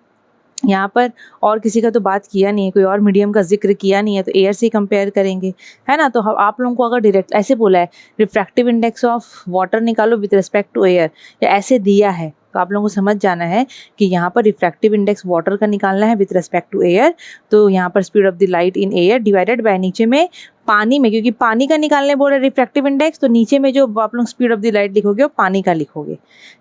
यहाँ पर और किसी का तो बात किया नहीं है, कोई और मीडियम का जिक्र किया नहीं है, तो एयर से ही कंपेयर करेंगे, है ना। तो आप लोगों को अगर डायरेक्ट ऐसे बोला है रिफ्रैक्टिव इंडेक्स ऑफ वाटर निकालो विद रिस्पेक्ट टू एयर, या ऐसे दिया है, तो आप लोगों को समझ जाना है कि यहाँ पर रिफ्रैक्टिव इंडेक्स वाटर का निकालना है विद रिस्पेक्ट टू एयर, तो यहाँ पर speed of the light in air divided bye नीचे में पानी में, क्योंकि पानी का निकालने बोल रहे रिफ्रैक्टिव इंडेक्स, तो नीचे में जो आप लोग स्पीड ऑफ द लाइट लिखोगे वो पानी का लिखोगे।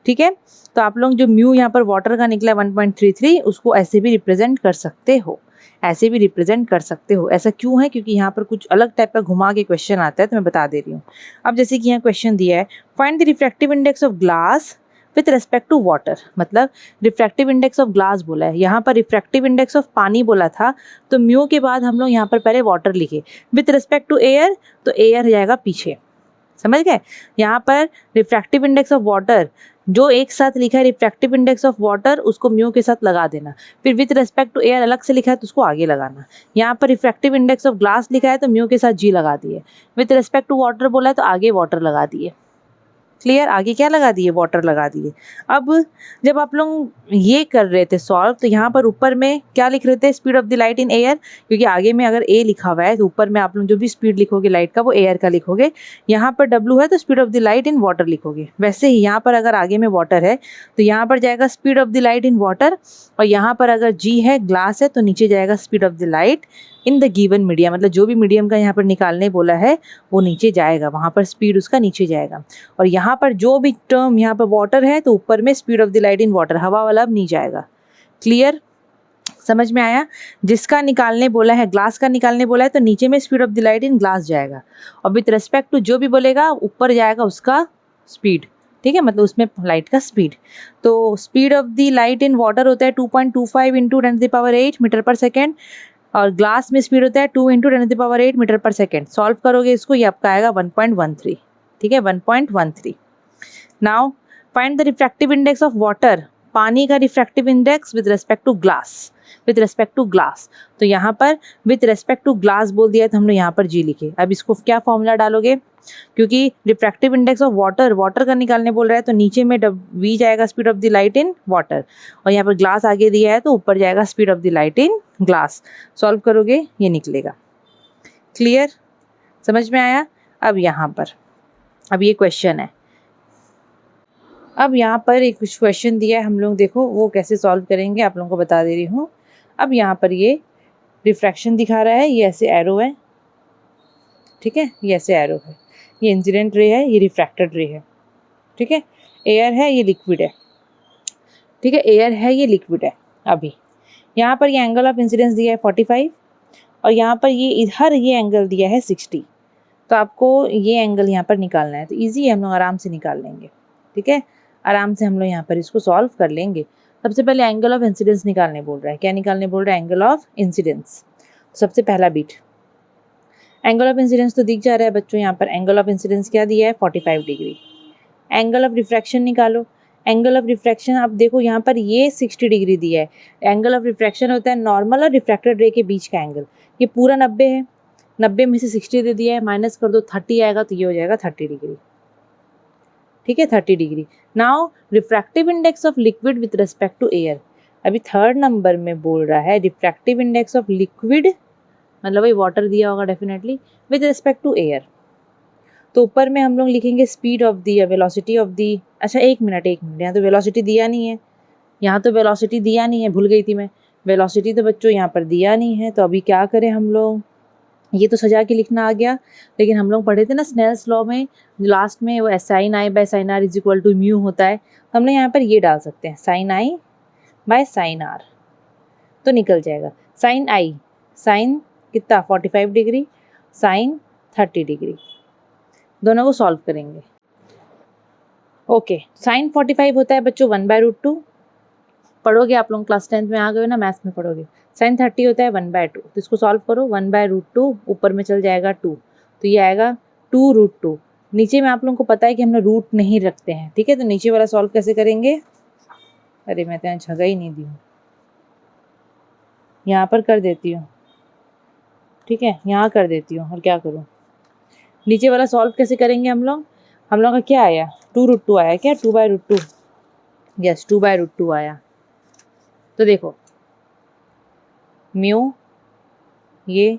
ठीक है, तो आप लोग जो म्यू यहाँ पर वाटर का निकला 1.33, उसको ऐसे भी रिप्रेजेंट कर सकते हो, ऐसे भी रिप्रेजेंट कर सकते हो। ऐसा क्यों है, क्योंकि यहाँ पर कुछ अलग टाइप का घुमा के क्वेश्चन आता है, तो मैं बता दे रही हूँ। अब जैसे कि यहाँ क्वेश्चन दिया है find the refractive index of glass with respect to water, मतलब रिफ्रैक्टिव इंडेक्स ऑफ ग्लास बोला है, यहाँ पर रिफ्रैक्टिव इंडेक्स ऑफ पानी बोला था, तो म्यू के बाद हम लोग यहाँ पर पहले वाटर लिखे, विथ रेस्पेक्ट टू एयर, तो एयर जाएगा पीछे, समझ गए। यहाँ पर रिफ्रैक्टिव इंडेक्स ऑफ वाटर जो एक साथ लिखा है रिफ्रैक्टिव इंडेक्स ऑफ वाटर, उसको म्यू के साथ लगा देना, फिर विथ रेस्पेक्ट टू एयर अलग से लिखा है तो उसको आगे लगाना। यहाँ पर रिफ्रैक्टिव इंडेक्स ऑफ ग्लास लिखा है तो म्यू के साथ जी लगा दिए, विथ रेस्पेक्ट टू वाटर बोला है तो आगे वाटर लगा दिए। क्लियर। आगे क्या लगा दिए, वाटर लगा दिए। अब जब आप लोग ये कर रहे थे सॉल्व, तो यहाँ पर ऊपर में क्या लिख रहे थे, speed of the light in air, क्योंकि आगे में अगर ए लिखा हुआ है तो ऊपर में आप लोग जो भी स्पीड लिखोगे लाइट का वो एयर का लिखोगे। यहाँ पर डब्ल्यू है तो speed of the light in water लिखोगे। वैसे ही यहाँ पर अगर आगे में वाटर है तो यहाँ पर जाएगा speed of the light in water, और यहाँ पर अगर जी है, ग्लास है, तो नीचे जाएगा speed of the light in the given medium, मतलब जो भी मीडियम का यहाँ पर निकालने बोला है वो नीचे जाएगा, वहाँ पर स्पीड उसका नीचे जाएगा। और यहाँ पर जो भी टर्म यहाँ पर वाटर है तो ऊपर में speed of the light in water, हवा वाला अब नहीं जाएगा। क्लियर, समझ में आया। जिसका निकालने बोला है, ग्लास का निकालने बोला है, तो नीचे में speed of the light in glass जाएगा, और विथ रेस्पेक्ट टू जो भी बोलेगा ऊपर जाएगा उसका स्पीड। ठीक है, मतलब उसमें लाइट का स्पीड। तो speed of the light in water होता है 2.25 इंटू 10⁸ मीटर पर सेकेंड, और ग्लास में स्पीड होता है 2 into 10⁸ metre per second. Solve करोगे इसको, ये आपका आएगा 1.13। ठीक है, 1.13। Now find the refractive index of water, पानी का refractive index with respect to glass, with respect to glass. तो यहाँ पर विद रेस्पेक्ट टू ग्लास बोल दिया है तो हमने यहाँ पर जी लिखे। अब इसको क्या फॉर्मूला डालोगे, क्योंकि refractive index of water, water का निकालने बोल रहा है तो नीचे में वी जाएगा speed of the light in water, और यहाँ पर ग्लास आगे दिया है तो ऊपर जाएगा speed of the light in glass. Solve करोगे ये निकलेगा। क्लियर, समझ में आया। अब यहाँ पर अब ये क्वेश्चन है, अब यहाँ पर एक कुछ क्वेश्चन दिया है, हम लोग देखो वो कैसे सॉल्व करेंगे, आप लोगों को बता दे रही हूँ। अब यहाँ पर ये रिफ्रैक्शन दिखा रहा है, ये ऐसे एरो है, ठीक है, ये ऐसे एरो है, ये इंसिडेंट रे है, ये रिफ्रैक्टेड रे है। ठीक है, एयर है, ये लिक्विड है। ठीक है, एयर है, ये लिक्विड है। अभी यहाँ पर ये एंगल ऑफ इंसिडेंस दिया है 45, और यहाँ पर ये इधर ये एंगल दिया है 60। तो आपको ये एंगल यहाँ पर निकालना है, तो ईजी है, हम लोग आराम से निकाल लेंगे। ठीक है, आराम से हम लोग यहाँ पर इसको सॉल्व कर लेंगे। सबसे पहले एंगल ऑफ इंसिडेंस निकालने बोल रहा है। क्या निकालने बोल रहा है, एंगल ऑफ इंसिडेंस। सबसे पहला बीट, एंगल ऑफ इंसिडेंस तो दिख जा रहा है बच्चों, यहाँ पर एंगल ऑफ इंसिडेंस क्या दिया है 45 डिग्री। एंगल ऑफ रिफ्रैक्शन निकालो। एंगल ऑफ रिफ्रैक्शन आप देखो यहाँ पर ये 60 डिग्री दिया है। एंगल ऑफ रिफ्रैक्शन होता है नॉर्मल और रिफ्रैक्टेड रे के बीच का एंगल। ये पूरा 90 है, 90 में से 60 दे दिया है, माइनस कर दो 30 आएगा, तो ये हो जाएगा 30 डिग्री। ठीक है, 30 degree. Now refractive index of liquid with respect to air. अभी थर्ड नंबर में बोल रहा है रिफ्रैक्टिव इंडेक्स ऑफ लिक्विड, मतलब वही वाटर दिया होगा definitely, with respect to air. तो ऊपर में हम लोग लिखेंगे speed of the, velocity of the. अच्छा एक मिनट, यहाँ तो वेलोसिटी दिया नहीं है, यहाँ तो वेलोसिटी दिया नहीं है, भूल गई थी मैं। वेलोसिटी तो बच्चों यहाँ पर दिया नहीं है, तो अभी क्या करें हम लोग, ये तो सजा के लिखना आ गया। लेकिन हम लोग पढ़े थे ना स्नेल्स लॉ में, लास्ट में वो sine I by sine R is equal to mu होता है, तो हम लोग यहाँ पर ये डाल सकते हैं sine I by sine R, तो निकल जाएगा साइन आई, साइन कितना 45 डिग्री, साइन 30 डिग्री। दोनों को सॉल्व करेंगे। ओके, साइन 45 होता है बच्चों 1/√2, पढ़ोगे आप लोग क्लास 10th में आ गए हो ना, मैथ्स में पढ़ोगे। साइन 30 होता है 1/2, तो इसको सॉल्व करो, 1/√2 ऊपर में चल जाएगा 2, तो ये आएगा 2√2। नीचे में आप लोगों को पता है कि हम लोग रूट नहीं रखते हैं। ठीक है, तो नीचे वाला सॉल्व कैसे करेंगे, अरे मैं तो यहाँ जगह ही नहीं दी हूँ, यहाँ पर कर देती हूँ। ठीक है, यहाँ कर देती हूँ, और क्या करूँ, नीचे वाला सॉल्व कैसे करेंगे हम लोग का क्या आया 2√2 आया क्या, 2/√2, यस 2/√2 आया। तो देखो म्यू ये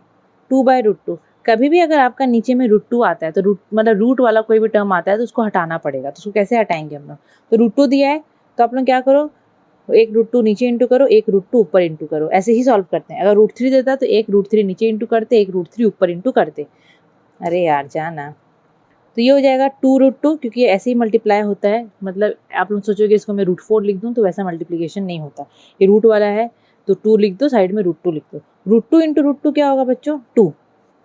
2/√2, कभी भी अगर आपका नीचे में √2 आता है तो रूट वाला कोई भी टर्म आता है तो उसको हटाना पड़ेगा। तो उसको कैसे हटाएंगे हम लोग, तो √2 दिया है तो आप लोग क्या करो, एक √2 नीचे इंटू करो, एक √2 ऊपर इंटू करो, ऐसे ही सॉल्व करते हैं। अगर √3 देता तो एक √3 नीचे इंटू करते, एक √3 ऊपर इंटू करते। अरे यार जाना, तो ये हो जाएगा 2√2, क्योंकि ये ऐसे ही मल्टीप्लाई होता है। मतलब आप लोग सोचोगे इसको मैं √4 लिख दूँ, तो वैसा मल्टीप्लिकेशन नहीं होता, ये रूट वाला है तो 2 लिख दो, साइड में √2 लिख दो। √2 इंटू √2 क्या होगा बच्चों 2।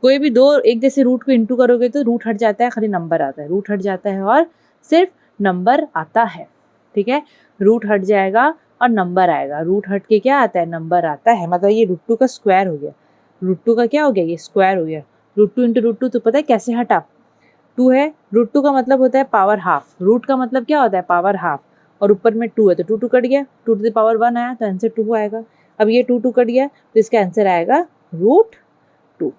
कोई भी दो एक जैसे रूट को इंटू करोगे तो रूट हट जाता है, खाली नंबर आता है, रूट हट जाता है और सिर्फ नंबर आता है। ठीक है, रूट हट जाएगा और नंबर आएगा, रूट हट के क्या आता है, नंबर आता है। मतलब ये √2 का स्क्वायर हो गया, √2 का क्या हो गया, ये स्क्वायर हो गया। √2 इंटू √2 तो पता है कैसे हटा, 2 है, √2 का मतलब होता है पावर हाफ, रूट का मतलब क्या होता है पावर हाफ, और ऊपर में 2 है तो 2 कट गया, 2 टू द पावर 1 आया तो आंसर 2 आएगा। अब ये 2 कट गया तो इसका आंसर आएगा √2।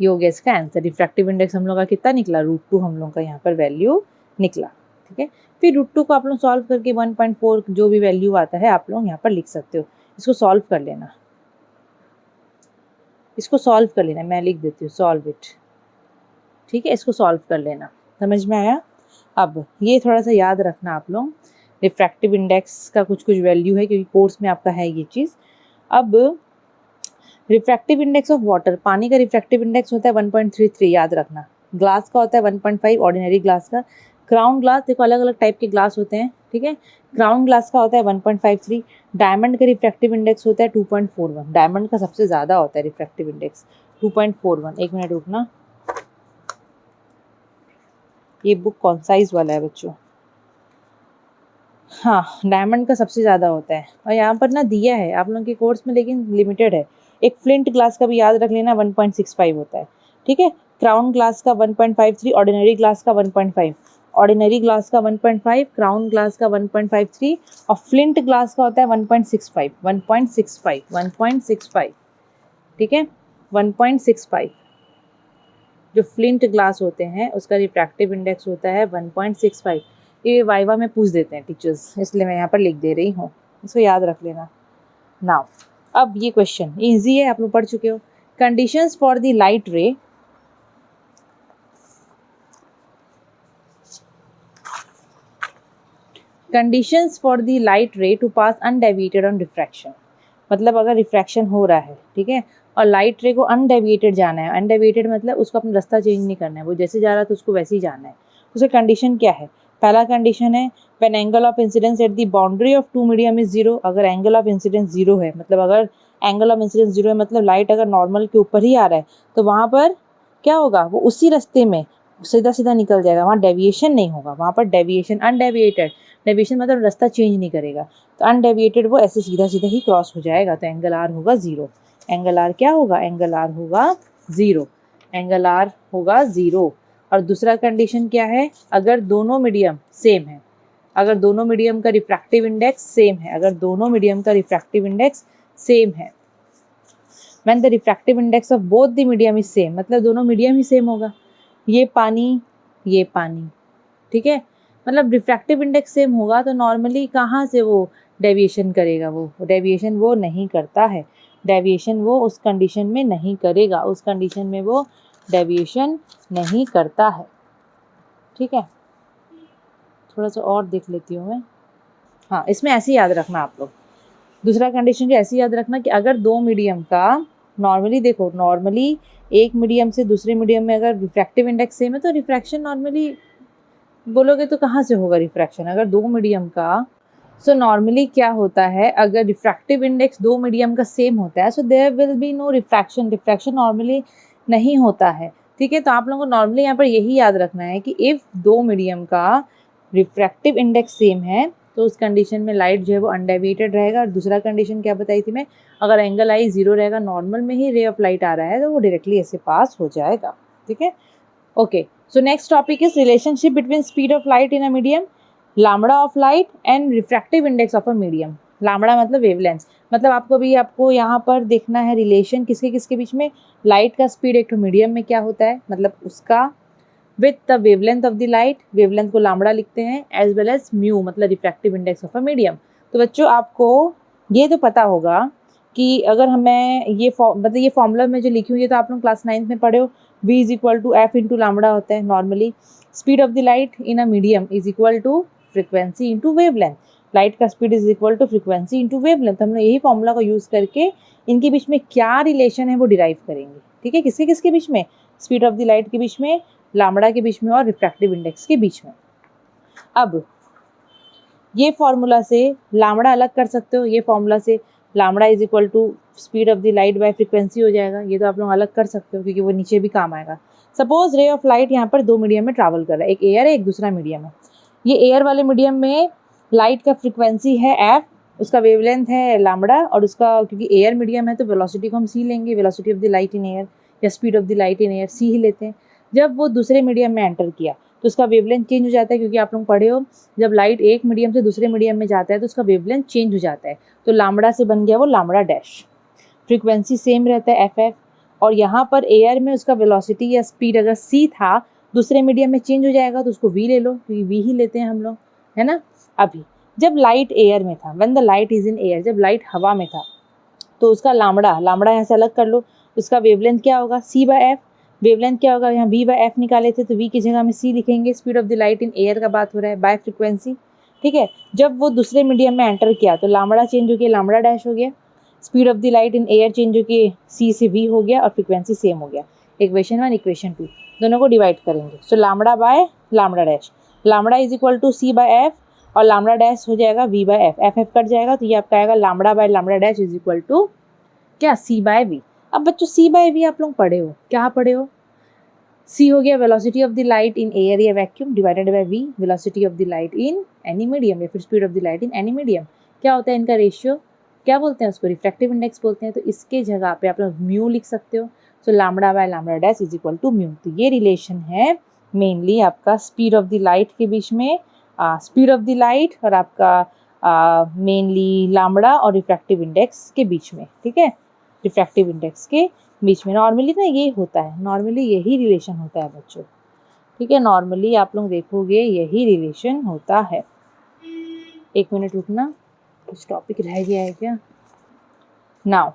ये हो गया इसका आंसर। रिफ्रैक्टिव इंडेक्स हम लोग का कितना निकला, √2 हम लोग का यहाँ पर वैल्यू निकला। ठीक है, फिर √2 को आप लोग सॉल्व करके 1.4 जो भी वैल्यू आता है आप लोग यहाँ पर लिख सकते हो। इसको सॉल्व कर लेना, इसको सॉल्व कर लेना, मैं लिख देती हूँ सॉल्व इट। ठीक है, इसको सॉल्व कर लेना, समझ में आया। अब ये थोड़ा सा याद रखना आप लोग, रिफ्रैक्टिव इंडेक्स का कुछ कुछ वैल्यू है क्योंकि कोर्स में आपका है ये चीज़। अब रिफ्रैक्टिव इंडेक्स ऑफ वाटर, पानी का रिफ्रैक्टिव इंडेक्स होता है 1.33, याद रखना। ग्लास का होता है 1.5, ऑर्डिनरी ग्लास का। क्राउन ग्लास, देखो अलग अलग टाइप के ग्लास होते हैं, ठीक है। क्राउन ग्लास का होता है 1.53। डायमंड का रिफ्रैक्टिव इंडेक्स होता है 2.41, डायमंड का सबसे ज़्यादा होता है रिफ्रैक्टिव इंडेक्स 2.41। एक मिनट रुकना, ये बुक कौन साइज वाला है बच्चों, हाँ डायमंड का सबसे ज़्यादा होता है। और यहाँ पर ना दिया है आप लोगों के कोर्स में लेकिन लिमिटेड है। एक फ्लिंट ग्लास का भी याद रख लेना 1.65 होता है, ठीक है। क्राउन ग्लास का 1.53, ऑर्डिनरी ग्लास का 1.5, ऑर्डिनरी ग्लास का 1.5, क्राउन ग्लास का 1.53 और फ्लिंट ग्लास का होता है 1.65, 1.65, 1.65, ठीक है 1.65। जो फ्लिंट ग्लास होते हैं उसका रिफ्रैक्टिव इंडेक्स होता है 1.65। ये वाइवा में पूछ देते हैं टीचर्स, इसलिए मैं यहाँ पर लिख दे रही हूँ, इसको याद रख लेना। नाउ अब ये क्वेश्चन इजी है, आप लोग पढ़ चुके हो। Conditions for the light ray, conditions for the light ray to pass undeviated on refraction, मतलब अगर रिफ्रैक्शन हो रहा है, ठीक है, और लाइट रे को अनडेविएटेड जाना है। अनडेविएटेड मतलब उसको अपना रास्ता चेंज नहीं करना है, वो जैसे जा रहा है तो उसको वैसे ही जाना है। उसका कंडीशन क्या है, पहला कंडीशन है when angle of incidence at the boundary of two medium is zero. अगर एंगल ऑफ इंसिडेंस जीरो है, मतलब अगर एंगल ऑफ इंसिडेंस जीरो है मतलब लाइट अगर नॉर्मल के ऊपर ही आ रहा है तो वहाँ पर क्या होगा, वो उसी रास्ते में सीधा सीधा निकल जाएगा, वहाँ डेविएशन नहीं होगा। वहाँ पर डेविएशन, अनडेविएटेड, डेविएशन मतलब रास्ता चेंज नहीं करेगा, तो अनडेविएटेड वो ऐसे सीधा सीधा ही क्रॉस हो जाएगा, तो एंगल आर होगा ज़ीरो। एंगल आर क्या होगा, एंगल आर होगा ज़ीरो, एंगल आर होगा ज़ीरो। और दूसरा कंडीशन क्या है, अगर दोनों मीडियम सेम है, अगर दोनों मीडियम का रिफ्रैक्टिव इंडेक्स सेम है, अगर दोनों मीडियम का रिफ्रैक्टिव इंडेक्स सेम है, when the refractive index of both the medium is same, मतलब दोनों मीडियम ही सेम होगा, ये पानी ये पानी, ठीक है, मतलब रिफ्रैक्टिव इंडेक्स सेम होगा तो नॉर्मली कहाँ से वो डेविएशन करेगा, वो डेविएशन वो नहीं करता है, डेविएशन वो उस कंडीशन में नहीं करेगा, उस कंडीशन में वो डेविएशन नहीं करता है, ठीक है। थोड़ा सा और देख लेती हूँ मैं, हाँ इसमें ऐसे ही याद रखना आप लोग। दूसरा कंडीशन जो ऐसे याद रखना कि अगर दो मीडियम का नॉर्मली, देखो नॉर्मली एक मीडियम से दूसरे मीडियम में अगर रिफ्रैक्टिव इंडेक्स सेम है तो रिफ्रैक्शन नॉर्मली बोलोगे तो कहाँ से होगा रिफ्रैक्शन, अगर दो मीडियम का, सो नॉर्मली क्या होता है, अगर रिफ्रैक्टिव इंडेक्स दो मीडियम का सेम होता है so there will be no refraction, refraction normally नहीं होता है, ठीक है। तो आप लोगों को नॉर्मली यहाँ पर यही याद रखना है कि इफ़ दो मीडियम का रिफ्रैक्टिव इंडेक्स सेम है तो उस कंडीशन में लाइट जो है वो अनडेविएटेड रहेगा। और दूसरा कंडीशन क्या बताई थी मैं, अगर एंगल आई ज़ीरो रहेगा, नॉर्मल में ही रे ऑफ लाइट आ रहा है तो वो डायरेक्टली ऐसे पास हो जाएगा, ठीक है। Okay, so next topic is relationship between speed of light in a medium, lambda of light and refractive index of a medium. Lambda मतलब वेवलेंथ, मतलब आपको यहाँ पर देखना है रिलेशन किसके किसके बीच में, लाइट का स्पीड एक तो मीडियम में क्या होता है, मतलब उसका with the wavelength of the light, wavelength को लैम्बडा लिखते हैं, एज वेल एज म्यू मतलब refractive index of a medium. तो बच्चों आपको ये तो पता होगा कि अगर हमें ये मतलब ये फॉर्मूला में जो लिखी हुई है तो आप लोग क्लास 9th में पढ़े हो, v is equal to F into lambda होता है normally. Speed of the light in a medium is equal to frequency into wavelength, light का speed is equal to frequency into wavelength. हम लोग यही formula को यूज़ करके इनके बीच में क्या रिलेशन है वो डिराइव करेंगे, ठीक है। किसके किसके बीच में, स्पीड ऑफ द लाइट के बीच में, लैम्बडा के बीच में और रिफ्रैक्टिव इंडेक्स के बीच में। अब ये फॉर्मूला से लैम्बडा अलग कर सकते हो, ये फॉर्मूला से lambda is equal to speed of the light by frequency हो जाएगा, ये तो आप लोग अलग कर सकते हो क्योंकि वो नीचे भी काम आएगा। सपोज रे ऑफ लाइट यहाँ पर दो मीडियम में ट्रैवल कर रहा है, एक एयर है एक दूसरा मीडियम है। ये एयर वाले मीडियम में लाइट का फ्रीक्वेंसी है एफ, उसका वेवलेंथ है लैम्बडा, और उसका क्योंकि एयर मीडियम है तो वेलोसिटी को हम सी लेंगे, velocity of the light in air या speed of the light in air C ही लेते हैं। जब वो दूसरे मीडियम में एंटर किया तो उसका वेवलेंथ चेंज हो जाता है, क्योंकि आप लोग पढ़े हो जब लाइट एक मीडियम से दूसरे मीडियम में जाता है तो उसका वेवलेंथ चेंज हो जाता है, तो लैम्बडा से बन गया वो लैम्बडा डैश। फ्रीक्वेंसी सेम रहता है एफ एफ, और यहाँ पर एयर में उसका वेलोसिटी या स्पीड अगर c था, दूसरे मीडियम में चेंज हो जाएगा तो उसको v ले लो, क्योंकि v ही लेते हैं हम लोग, है ना। अभी जब लाइट एयर में था, when the light is in air, जब लाइट हवा में था, तो उसका लामड़ा यहाँ से अलग कर लो, उसका वेवलेंथ क्या होगा c/f। वेवलेंथ क्या होगा, यहाँ v/f निकाले थे तो v की जगह में c लिखेंगे। Speed of the light in air का बात हो रहा है, बाय फ्रिक्वेंसी, ठीक है। जब वो दूसरे मीडियम में एंटर किया तो लामड़ा चेंज हो गया, लामड़ा डैश हो गया। Speed of the light in air change हो के c से v हो गया और फ्रिक्वेंसी सेम हो गया। इक्वेशन 1 इक्वेशन 2 दोनों को डिवाइड करेंगे, so lambda by lambda dash, lambda is equal to c/f और लामड़ा डैश हो जाएगा v/f, एफ कट जाएगा तो ये आपका आएगा lambda by lambda dash is equal to क्या, c/v। अब बच्चों c/v आप लोग पढ़े हो, क्या पढ़े हो, c हो गया velocity of the light in air या vacuum divided by v velocity of the light in any medium या फिर speed of the light in any medium. क्या होता है इनका रेशियो, क्या बोलते हैं उसको, रिफ्रैक्टिव इंडेक्स बोलते हैं। तो इसके जगह पे आप लोग म्यू लिख सकते हो, so lambda by lambda dash is equal to mu. तो ये रिलेशन है मेनली आपका स्पीड ऑफ द लाइट के बीच में, स्पीड ऑफ द लाइट और आपका मेनली लामड़ा और रिफ्रैक्टिव इंडेक्स के बीच में, ठीक है, रिफ्रैक्टिव इंडेक्स के बीच में। नॉर्मली ना ये होता है, नॉर्मली यही रिलेशन होता है बच्चों, ठीक है, नॉर्मली आप लोग देखोगे यही रिलेशन होता है। एक मिनट रुकना, कुछ टॉपिक रह गया है क्या। Now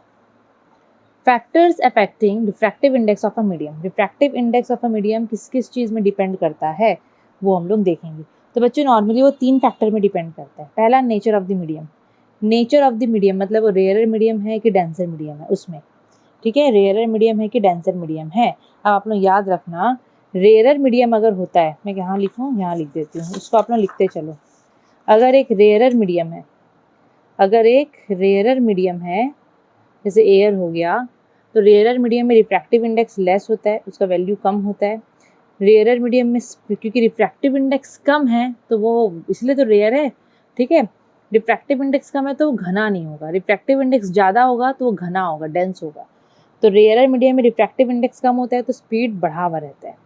factors affecting refractive index of a medium. Refractive index of a medium किस किस चीज़ में डिपेंड करता है वो हम लोग देखेंगे। तो बच्चों नॉर्मली वो 3 फैक्टर में डिपेंड करता है। पहला nature of the medium, nature of the medium मतलब वो रेयर मीडियम है कि डेंसर मीडियम है उसमें, ठीक है, रेयर मीडियम है कि डेंसर मीडियम है। अब आप लोग याद रखना, रेयर मीडियम अगर होता है, मैं यहाँ लिखूँ, यहाँ लिख देती हूँ, उसको आप लोग लिखते चलो। अगर एक रेयर मीडियम है, अगर एक रेयर मीडियम है जैसे एयर हो गया, तो रेयर मीडियम में रिफ्रैक्टिव इंडेक्स लेस होता है, उसका वैल्यू कम होता है। रेयर मीडियम में क्योंकि रिफ्रैक्टिव इंडेक्स कम है तो वो इसलिए तो रेयर है, ठीक है। रिफ्रैक्टिव इंडेक्स कम है तो वो घना नहीं होगा, रिफ्रैक्टिव इंडेक्स ज़्यादा होगा तो वो घना होगा, डेंस होगा। तो रेयर मीडियम में रिफ्रैक्टिव इंडेक्स कम होता है तो स्पीड बढ़ावा रहता है,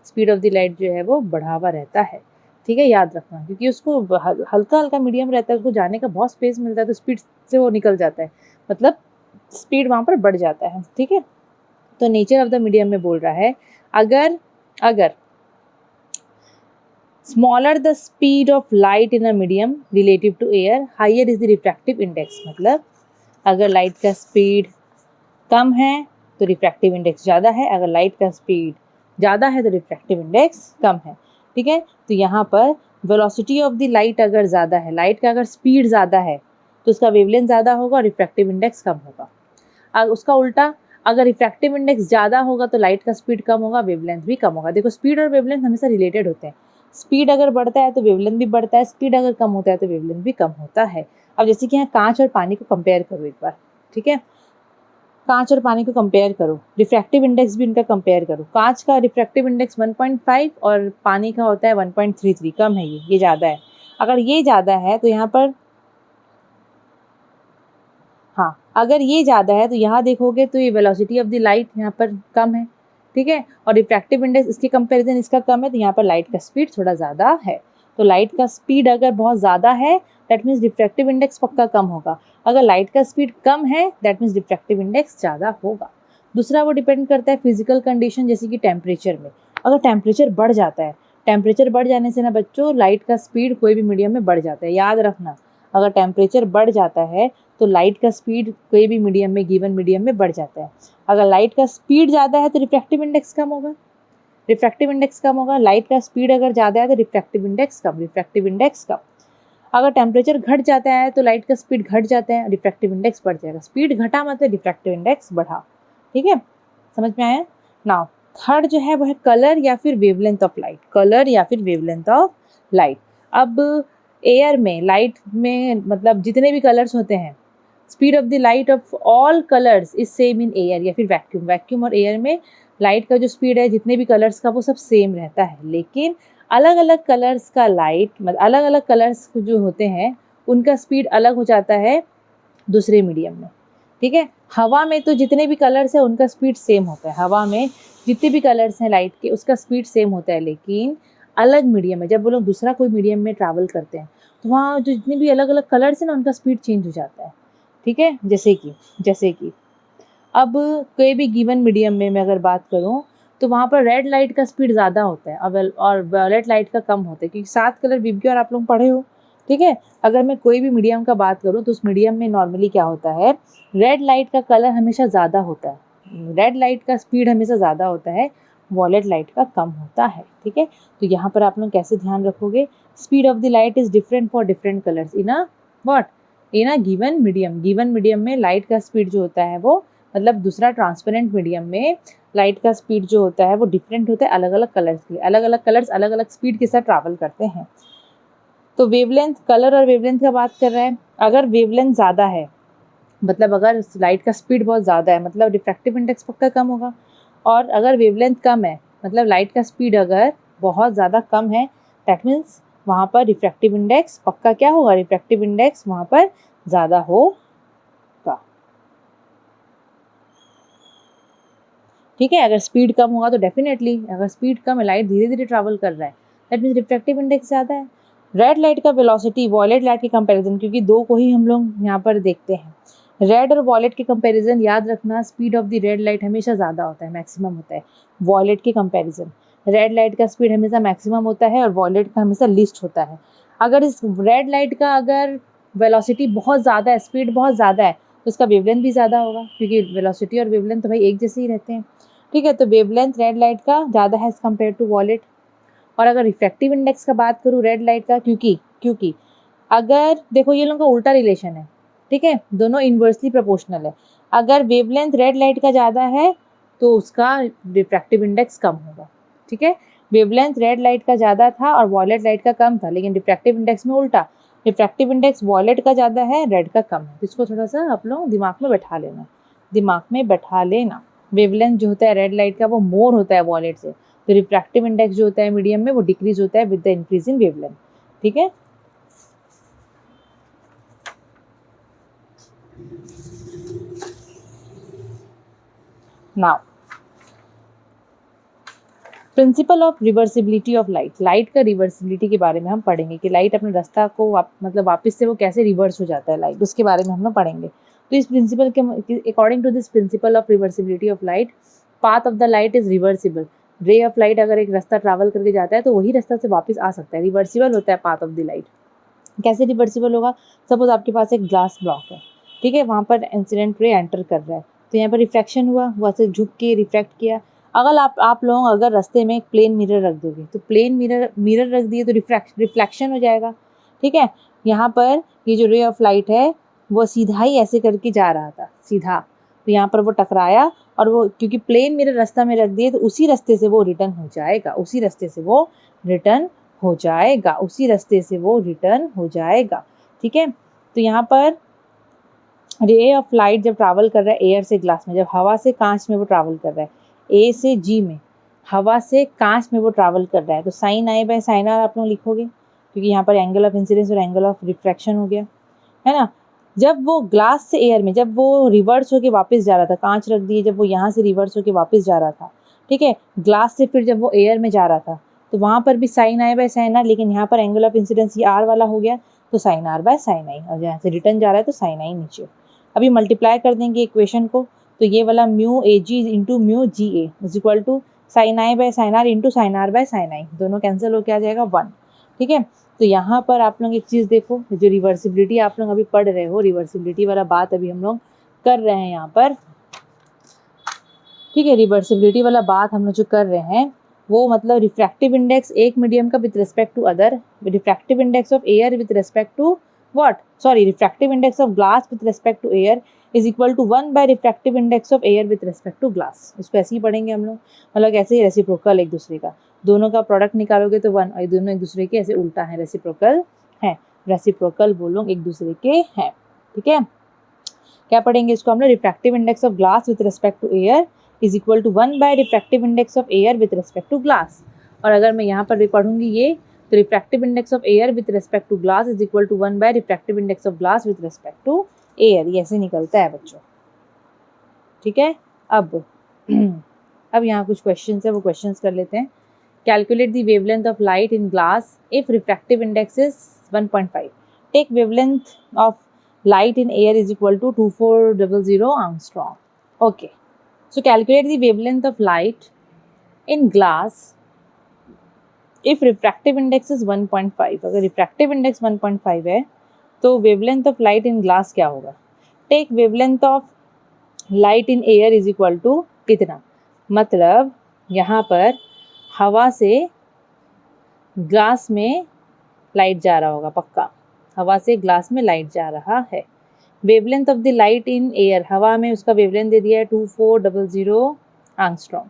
स्पीड ऑफ द लाइट जो है वो बढ़ावा रहता है, ठीक है, याद रखना। क्योंकि उसको हल्का हल्का मीडियम रहता है, उसको जाने का बहुत स्पेस मिलता है तो स्पीड से वो निकल जाता है, मतलब स्पीड वहाँ पर बढ़ जाता है, ठीक है। तो नेचर ऑफ द मीडियम में बोल रहा है, अगर smaller the speed of light in a medium relative to air, higher is the refractive index. मतलब अगर लाइट का स्पीड कम है तो रिफ्रैक्टिव इंडेक्स ज़्यादा है, अगर लाइट का स्पीड ज़्यादा है तो रिफ्रैक्टिव इंडेक्स कम है, ठीक है। तो यहाँ पर वेलोसिटी ऑफ द लाइट अगर ज़्यादा है, लाइट का अगर स्पीड ज़्यादा है तो उसका वेवलेंथ ज़्यादा होगा और रिफ्रैक्टिव इंडेक्स कम होगा। उसका उल्टा, अगर रिफ्रैक्टिव इंडेक्स ज़्यादा होगा तो लाइट का स्पीड कम होगा, वेवलेंथ भी कम होगा। देखो स्पीड और वेवलेंथ हमेशा रिलेटेड होते हैं, स्पीड अगर बढ़ता है तो वेवलेंथ भी बढ़ता है, स्पीड अगर कम होता है तो वेवलेंथ भी कम होता है। अब जैसे कि यहाँ कांच और पानी को कंपेयर करो एक बार, ठीक है, कांच और पानी को कंपेयर करो, रिफ्रैक्टिव इंडेक्स भी इनका कंपेयर करो। कांच का रिफ्रैक्टिव इंडेक्स 1.5 और पानी का होता है 1.33, कम है ये ज़्यादा है। अगर ये ज़्यादा है तो यहाँ पर, हाँ अगर ये ज़्यादा है तो यहाँ देखोगे तो ये वेलोसिटी ऑफ द लाइट यहाँ पर कम है, ठीक है, और रिफ्रैक्टिव इंडेक्स इसके कंपैरिजन इसका कम है, तो यहाँ पर लाइट का स्पीड थोड़ा ज़्यादा है। तो लाइट का स्पीड अगर बहुत ज़्यादा है दैट मीन्स रिफ्रैक्टिव इंडेक्स पक्का कम होगा, अगर लाइट का स्पीड कम है दैट मीन्स रिफ्रैक्टिव इंडेक्स ज़्यादा होगा। दूसरा वो डिपेंड करता है फिजिकल कंडीशन, जैसे कि टेम्परेचर में, अगर टेम्परेचर बढ़ जाता है, टेम्परेचर बढ़ जाने से ना बच्चों लाइट का स्पीड कोई भी मीडियम में बढ़ जाता है, याद रखना। अगर टेम्परेचर बढ़ जाता है तो लाइट का स्पीड कोई भी मीडियम में, गिवन मीडियम में बढ़ जाता है। अगर लाइट का स्पीड ज़्यादा है तो रिफ्रैक्टिव इंडेक्स कम होगा, रिफ्रैक्टिव इंडेक्स कम होगा। लाइट का स्पीड अगर ज़्यादा है तो रिफ्रैक्टिव इंडेक्स कम, रिफ्रैक्टिव इंडेक्स कम। अगर टेम्परेचर घट जाता है तो लाइट का स्पीड घट जाता है, रिफ्रैक्टिव इंडेक्स बढ़ जाएगा। स्पीड घटा मतलब रिफ्रैक्टिव इंडेक्स बढ़ा, ठीक है, समझ में आया। नाउ थर्ड जो है वो है कलर या फिर वेवलेंथ ऑफ लाइट, कलर या फिर वेवलेंथ ऑफ लाइट। अब एयर में, लाइट में मतलब जितने भी कलर्स होते हैं, speed of the light of all colours is same in air या फिर वैक्यूम। वैक्यूम और एयर में लाइट का जो स्पीड है जितने भी कलर्स का वो सब सेम रहता है, लेकिन अलग अलग कलर्स का लाइट, मतलब अलग अलग कलर्स जो होते हैं उनका स्पीड अलग हो जाता है दूसरे मीडियम में, ठीक है। हवा में तो जितने भी कलर्स हैं उनका स्पीड सेम होता है, हवा में जितने भी कलर्स हैं लाइट के उसका स्पीड सेम होता है, लेकिन अलग मीडियम में जब वो लोग दूसरा कोई मीडियम में ट्रैवल करते हैं तो वहाँ जो जितने भी अलग अलग कलर्स हैं ना उनका स्पीड चेंज हो जाता है, ठीक है। जैसे कि अब कोई भी गिवन मीडियम में मैं अगर बात करूँ तो वहाँ पर रेड लाइट का स्पीड ज़्यादा होता है और वायलेट लाइट का कम होता है, क्योंकि 7 कलर विबग्योर आप लोग पढ़े हो, ठीक है। अगर मैं कोई भी मीडियम का बात करूँ तो उस मीडियम में नॉर्मली क्या होता है, रेड लाइट का कलर हमेशा ज़्यादा होता है, रेड लाइट का स्पीड हमेशा ज़्यादा होता है, वॉलेट लाइट का कम होता है, ठीक है। तो यहाँ पर आप लोग कैसे ध्यान रखोगे, speed of the light is different for different colours in a what, in a given medium. Given medium में लाइट का स्पीड जो होता है वो, मतलब दूसरा ट्रांसपेरेंट मीडियम में लाइट का स्पीड जो होता है वो डिफरेंट होता है अलग अलग कलर्स के लिए, अलग अलग कलर्स अलग अलग स्पीड के साथ ट्रैवल करते हैं। तो वेवलेंथ, कलर और वेवलेंथ का बात कर रहे हैं, अगर वेवलेंथ ज़्यादा है, मतलब अगर लाइट का स्पीड बहुत ज़्यादा है, मतलब रिफ्रैक्टिव इंडेक्स पक्का कम होगा, और अगर वेवलेंथ कम है, मतलब लाइट का स्पीड अगर बहुत ज़्यादा कम है, दैट मीन्स वहाँ पर रिफ्रैक्टिव इंडेक्स पक्का क्या होगा, रिफ्रैक्टिव इंडेक्स वहाँ पर ज़्यादा होगा, ठीक है। अगर स्पीड कम होगा तो डेफिनेटली, अगर स्पीड कम है, लाइट धीरे धीरे ट्रैवल कर रहा है, दैट मीन्स रिफ्रैक्टिव इंडेक्स ज़्यादा है। रेड लाइट का वेलोसिटी वॉयलेट लाइट के कंपैरिजन, क्योंकि दो को ही हम लोग यहाँ पर देखते हैं, रेड और वॉयलेट के कंपैरिजन याद रखना, speed of the red light हमेशा ज़्यादा होता है, मैक्सिमम होता है वॉयलेट के कंपैरिजन। रेड लाइट का स्पीड हमेशा मैक्सिमम होता है और वॉयलेट का हमेशा लीस्ट होता है। अगर इस रेड लाइट का अगर वेलोसिटी बहुत ज़्यादा है, स्पीड बहुत ज़्यादा है, तो उसका वेवलेंथ भी ज़्यादा होगा, क्योंकि वेलोसिटी और वेवलेंथ तो भाई एक जैसे ही रहते हैं, ठीक है। तो वेवलेंथ रेड लाइट का ज़्यादा है एज़ कम्पेयर टू वॉलेट। और अगर रिफ्रैक्टिव इंडेक्स का बात करूँ रेड लाइट का, क्योंकि अगर देखो ये लोगों का उल्टा रिलेशन है, ठीक है, दोनों इन्वर्सली प्रोपोर्शनल है। अगर वेवलेंथ रेड लाइट का ज़्यादा है तो उसका रिफ्रैक्टिव इंडेक्स कम होगा, ठीक है। वेवलेंथ रेड लाइट का ज़्यादा था और वॉयलेट लाइट का कम था, लेकिन रिफ्रैक्टिव इंडेक्स में उल्टा, रिफ्रैक्टिव इंडेक्स वॉयलेट का ज़्यादा है, रेड का कम है। इसको थोड़ा सा आप लोग दिमाग में बैठा लेना, दिमाग में बैठा लेना। वेवलेंथ जो होता है रेड लाइट का वो मोर होता है वॉलेट से, तो रिफ्रैक्टिव इंडेक्स जो होता है मीडियम में वो डिक्रीज होता है with the increase in wavelength, ठीक है। Now principal of reversibility of light, light का रिवर्सिबिलिटी के बारे में हम पढ़ेंगे कि लाइट अपने रास्ता को मतलब वापस से वो कैसे रिवर्स हो जाता है लाइट, उसके बारे में हम लोग पढ़ेंगे। तो इस प्रिंसिपल के according to this principle of reversibility of light, path of the light is reversible. Ray of light अगर एक रास्ता ट्रैवल करके जाता है तो वही रास्ता से वापस आ सकता है, रिवर्सिबल होता है पाथ ऑफ द लाइट। कैसे रिवर्सिबल होगा, सपोज आपके पास एक ग्लास ब्लॉक है, ठीक है, वहाँ पर इंसिडेंट रे एंटर कर रहा है, तो यहाँ पर रिफ्रैक्शन हुआ, वहाँ से झुक के रिफ्रैक्ट किया। अगर आप लोग अगर रास्ते में एक प्लेन मिरर रख दोगे, तो प्लेन मिरर रख दिए तो रिफ्लेक्शन हो जाएगा, ठीक है। यहाँ पर ये जो रे ऑफ लाइट है वो सीधा ही ऐसे करके जा रहा था, सीधा, तो यहाँ पर वो टकराया, और वो क्योंकि प्लेन मिरर रास्ता में रख दिए तो उसी रास्ते से वो रिटर्न हो जाएगा, उसी रास्ते से वो रिटर्न हो जाएगा, उसी रास्ते से वो रिटर्न हो जाएगा, ठीक है। तो यहाँ पर रे ऑफ लाइट जब ट्रैवल कर रहा है एयर से ग्लास में, जब हवा से कांच में वो ट्रैवल कर रहा है, ए से जी में, हवा से कांच में वो ट्रैवल कर रहा है, तो sine I by sine R आप लोग लिखोगे, क्योंकि यहाँ पर एंगल ऑफ इंसिडेंस और एंगल ऑफ रिफ्रैक्शन हो गया, है ना। जब वो ग्लास से एयर में, जब वो रिवर्स होके वापस जा रहा था, कांच रख दिए, जब वो यहाँ से रिवर्स होके वापस जा रहा था, ठीक है, ग्लास से फिर जब वो एयर में जा रहा था, तो वहाँ पर भी sine I by sine R, लेकिन यहाँ पर एंगल ऑफ इंसिडेंस ये आर वाला हो गया, तो sine R by sine I, और यहाँ से रिटर्न जा रहा है तो साइन आई नीचे। अभी मल्टीप्लाई कर देंगे इक्वेशन को, तो ये वाला mu A G into mu G A is equal to sine I by sine R into sine R by sine I, दोनों कैंसिल होकर आ जाएगा 1, ठीक है। तो यहाँ पर आप लोग एक चीज़ देखो, जो रिवर्सिबिलिटी आप लोग अभी पढ़ रहे हो, रिवर्सिबिलिटी वाला बात अभी हम लोग कर रहे हैं यहाँ पर, ठीक है। रिवर्सिबिलिटी वाला बात हम लोग जो कर रहे हैं वो मतलब रिफ्रैक्टिव इंडेक्स एक मीडियम का with respect to other, refractive index of air with respect to refractive index of glass with respect to air is equal to 1 by refractive index of air with respect to glass. इसको ऐसे ही पढ़ेंगे हम लोग, मतलब ऐसे ही reciprocal एक दूसरे का, दोनों का प्रोडक्ट निकालोगे तो 1, और दोनों एक दूसरे के ऐसे उल्टा है, रेसिप्रोकल है, रेसिप्रोकल बोलो एक दूसरे के हैं, ठीक है। क्या पढ़ेंगे इसको हम लोग, refractive index of glass with respect to air is equal to 1 by refractive index of air with respect to glass. और अगर मैं यहाँ पर भी पढ़ूंगी ये, तो refractive index of air with respect to glass is equal to 1 by refractive index of glass with respect to air, ये ऐसे निकलता है बच्चों, ठीक है। अब यहाँ कुछ क्वेश्चंस है, वो क्वेश्चंस कर लेते हैं। Calculate the wavelength of light in glass if refractive index is 1.5, take wavelength of light in air is equal to 2400 angstrom. Okay, so calculate the wavelength of light in glass if refractive index is 1.5। अगर refractive index 1.5 है तो wavelength of light in glass क्या होगा? Take wavelength of light in air is equal to कितना, मतलब यहाँ पर हवा से ग्लास में लाइट जा रहा होगा, पक्का हवा से ग्लास में लाइट जा रहा है। Wavelength of the light in air, हवा में उसका वेवलेंथ दे दिया है 2400 एंगस्ट्रॉम,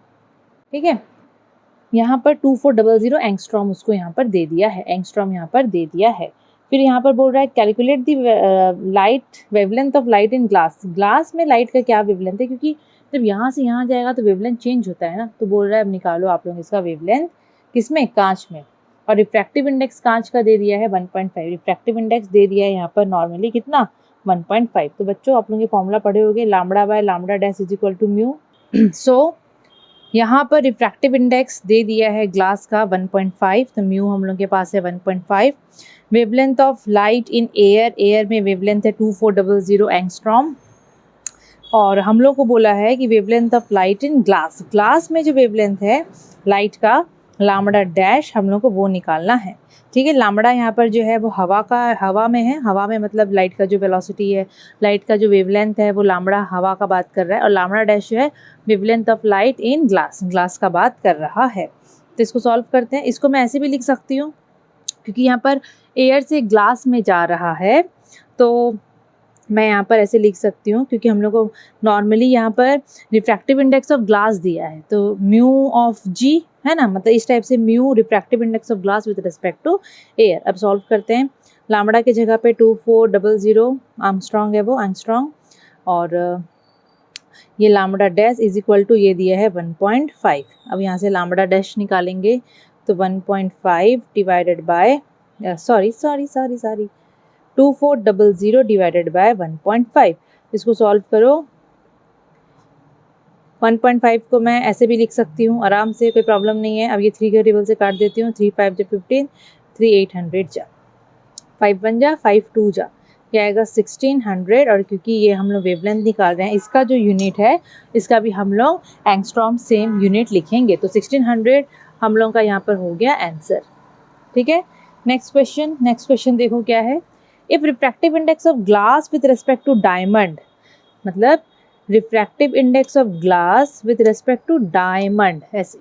ठीक है। यहाँ पर 2400 एंगस्ट्रॉम उसको यहाँ पर दे दिया है, एंगस्ट्रॉम यहाँ पर दे दिया है। फिर यहाँ पर बोल रहा है calculate the light wavelength of light in glass, glass में लाइट का क्या वेवलेंथ है, क्योंकि जब यहाँ से यहाँ जाएगा तो वेवलेंथ चेंज होता है ना, तो बोल रहा है अब निकालो आप लोग इसका वेवलेंथ, किसमें, कांच में। और रिफ्रैक्टिव इंडेक्स कांच का दे दिया है 1.5, रिफ्रैक्टिव इंडेक्स दे दिया है यहाँ पर नॉर्मली कितना, 1.5। तो बच्चों आप लोग ये फॉर्मूला पढ़े होंगे, lambda by lambda dash is equal to mu. So यहाँ पर रिफ्रैक्टिव इंडेक्स दे दिया है ग्लास का 1.5, तो म्यू हम लोग के पास है 1.5। Wavelength of light in air, air में वेवलेंथ है 2400 एंगस्ट्रॉम। और हम लोग को बोला है कि wavelength of light in glass, glass में जो वेवलेंथ है लाइट का लैम्बडा डैश हम लोग को वो निकालना है, ठीक है। लैम्बडा यहाँ पर जो है वो हवा में है, हवा में मतलब लाइट का जो वेलोसिटी है, लाइट का जो वेवलेंथ है वो लैम्बडा हवा का बात कर रहा है, और लैम्बडा डैश जो है wavelength of light in glass, glass का बात कर रहा है। तो इसको सॉल्व करते हैं। इसको मैं ऐसे भी लिख सकती हूँ क्योंकि यहाँ पर एयर से ग्लास में जा रहा है, तो मैं यहाँ पर ऐसे लिख सकती हूँ क्योंकि हम लोग को नॉर्मली यहाँ पर रिफ्रैक्टिव इंडेक्स ऑफ ग्लास दिया है, तो म्यू ऑफ जी है ना, मतलब इस टाइप से mu refractive index of glass with respect to air. अब सॉल्व करते हैं। लैम्बडा की जगह पे 2400 आर्मस्ट्रॉन्ग है वो, आर्मस्ट्रॉन्ग, और ये lambda dash is equal to ये दिया है 1.5। अब यहाँ से लैम्बडा डैश निकालेंगे तो 1.5 डिवाइडेड बाय 2400 डिवाइडेड बाय 1.5। इसको सॉल्व करो। 1.5 को मैं ऐसे भी लिख सकती हूँ आराम से, कोई प्रॉब्लम नहीं है। अब ये 3 के टेबल से काट देती हूँ, 3 5 जा 15, 3 800 जा, 5 1 जा 5 2 जा, ये आएगा 1600। और क्योंकि ये हम लोग वेवलेंथ निकाल रहे हैं, इसका जो यूनिट है इसका भी हम लोग एंगस्ट्रॉम सेम यूनिट लिखेंगे, तो 1600 हम लोग का यहाँ पर हो गया आंसर, ठीक है। नेक्स्ट क्वेश्चन देखो क्या है। If refractive index of glass with respect to diamond, मतलब refractive index of glass with respect to diamond, ऐसे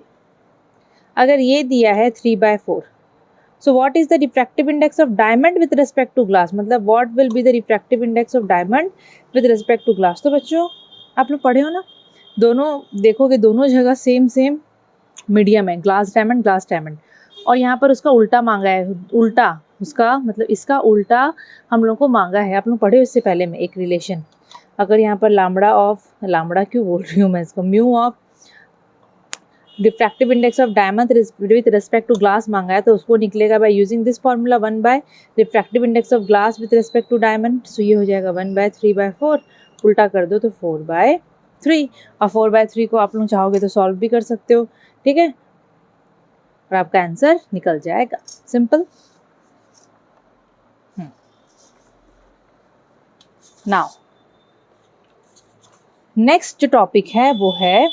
अगर ये दिया है 3/4, so what is the refractive index of diamond with respect to glass, मतलब what will be the refractive index of diamond with respect to glass. तो बच्चों आप लोग पढ़े हो ना, दोनों देखोगे दोनों जगह सेम मीडियम है, ग्लास डायमंड, और यहाँ पर उसका उल्टा मांगा है, उल्टा उसका मतलब इसका उल्टा हम लोग को मांगा है। आप लोग पढ़े हो इससे पहले में एक रिलेशन, अगर यहाँ पर लैम्बडा क्यों बोल रही हूँ मैं इसको, mu of refractive index of diamond with respect to glass मांगा है, तो उसको निकलेगा by using this formula 1 by refractive index of glass with respect to diamond. So ये हो जाएगा 1/3/4, उल्टा कर दो तो 4/3, और 4/3 को आप लोग चाहोगे तो सॉल्व भी कर सकते हो, ठीक है, और आपका आंसर निकल जाएगा, सिंपल। नाउ नेक्स्ट जो टॉपिक है वो है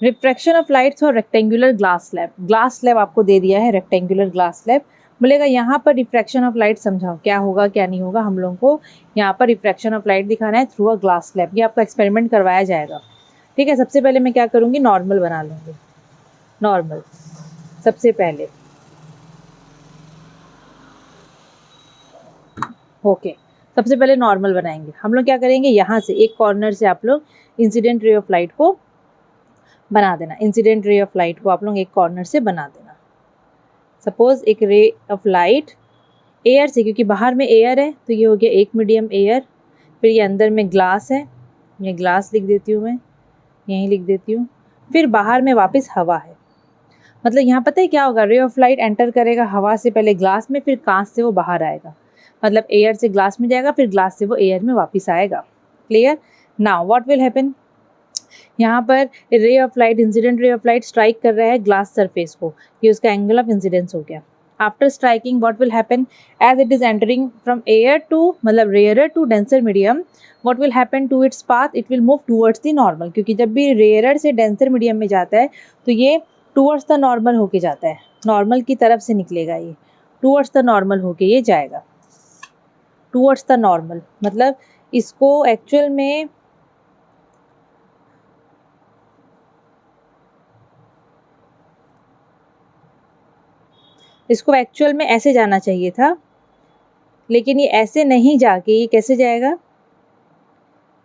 refraction of light through rectangular glass slab. Glass slab आपको दे दिया है, रेक्टेंगुलर ग्लास स्लैब, बोलेगा यहाँ पर रिफ्रैक्शन ऑफ लाइट समझाओ क्या होगा क्या नहीं होगा। हम लोगों को यहाँ पर रिफ्रैक्शन ऑफ लाइट दिखाना है थ्रू अ ग्लास स्लैब, ये आपका एक्सपेरिमेंट करवाया जाएगा, ठीक है। सबसे पहले मैं क्या करूँगी, नॉर्मल बना लूँगी, नॉर्मल सबसे पहले, ओके सबसे पहले नॉर्मल बनाएंगे। हम लोग क्या करेंगे, यहाँ से एक कॉर्नर से आप लोग इंसिडेंट रे ऑफ लाइट को बना देना, इंसिडेंट रे ऑफ लाइट को आप लोग एक कॉर्नर से बना देना। सपोज एक रे ऑफ लाइट एयर से, क्योंकि बाहर में एयर है तो ये हो गया एक मीडियम एयर, फिर ये अंदर में ग्लास है, ये ग्लास लिख देती हूँ मैं, यहीं लिख देती हूँ, फिर बाहर में वापस हवा है। मतलब यहाँ पता है क्या होगा, रे ऑफ लाइट एंटर करेगा हवा से पहले ग्लास में, फिर कांच से वो बाहर आएगा, मतलब एयर से ग्लास में जाएगा, फिर ग्लास से वो एयर में वापस आएगा। Clear. Now what will happen, यहाँ पर रे of light, incident ray of light strike कर रहा है ग्लास सरफेस को, ये उसका एंगल ऑफ इंसिडेंस हो गया। After striking what will happen, as it is entering from air to मतलब rarer to denser medium, what will happen to its path, it will move towards the normal, क्योंकि जब भी rarer से denser medium में जाता है तो ये टूवर्ड्स द नॉर्मल होके जाता है, नॉर्मल की तरफ से निकलेगा, ये टूवर्ड्स द नॉर्मल होके ये जाएगा, टूवर्ड्स द नॉर्मल। मतलब इसको एक्चुअल में ऐसे जाना चाहिए था, लेकिन ये ऐसे नहीं जाके ये कैसे जाएगा,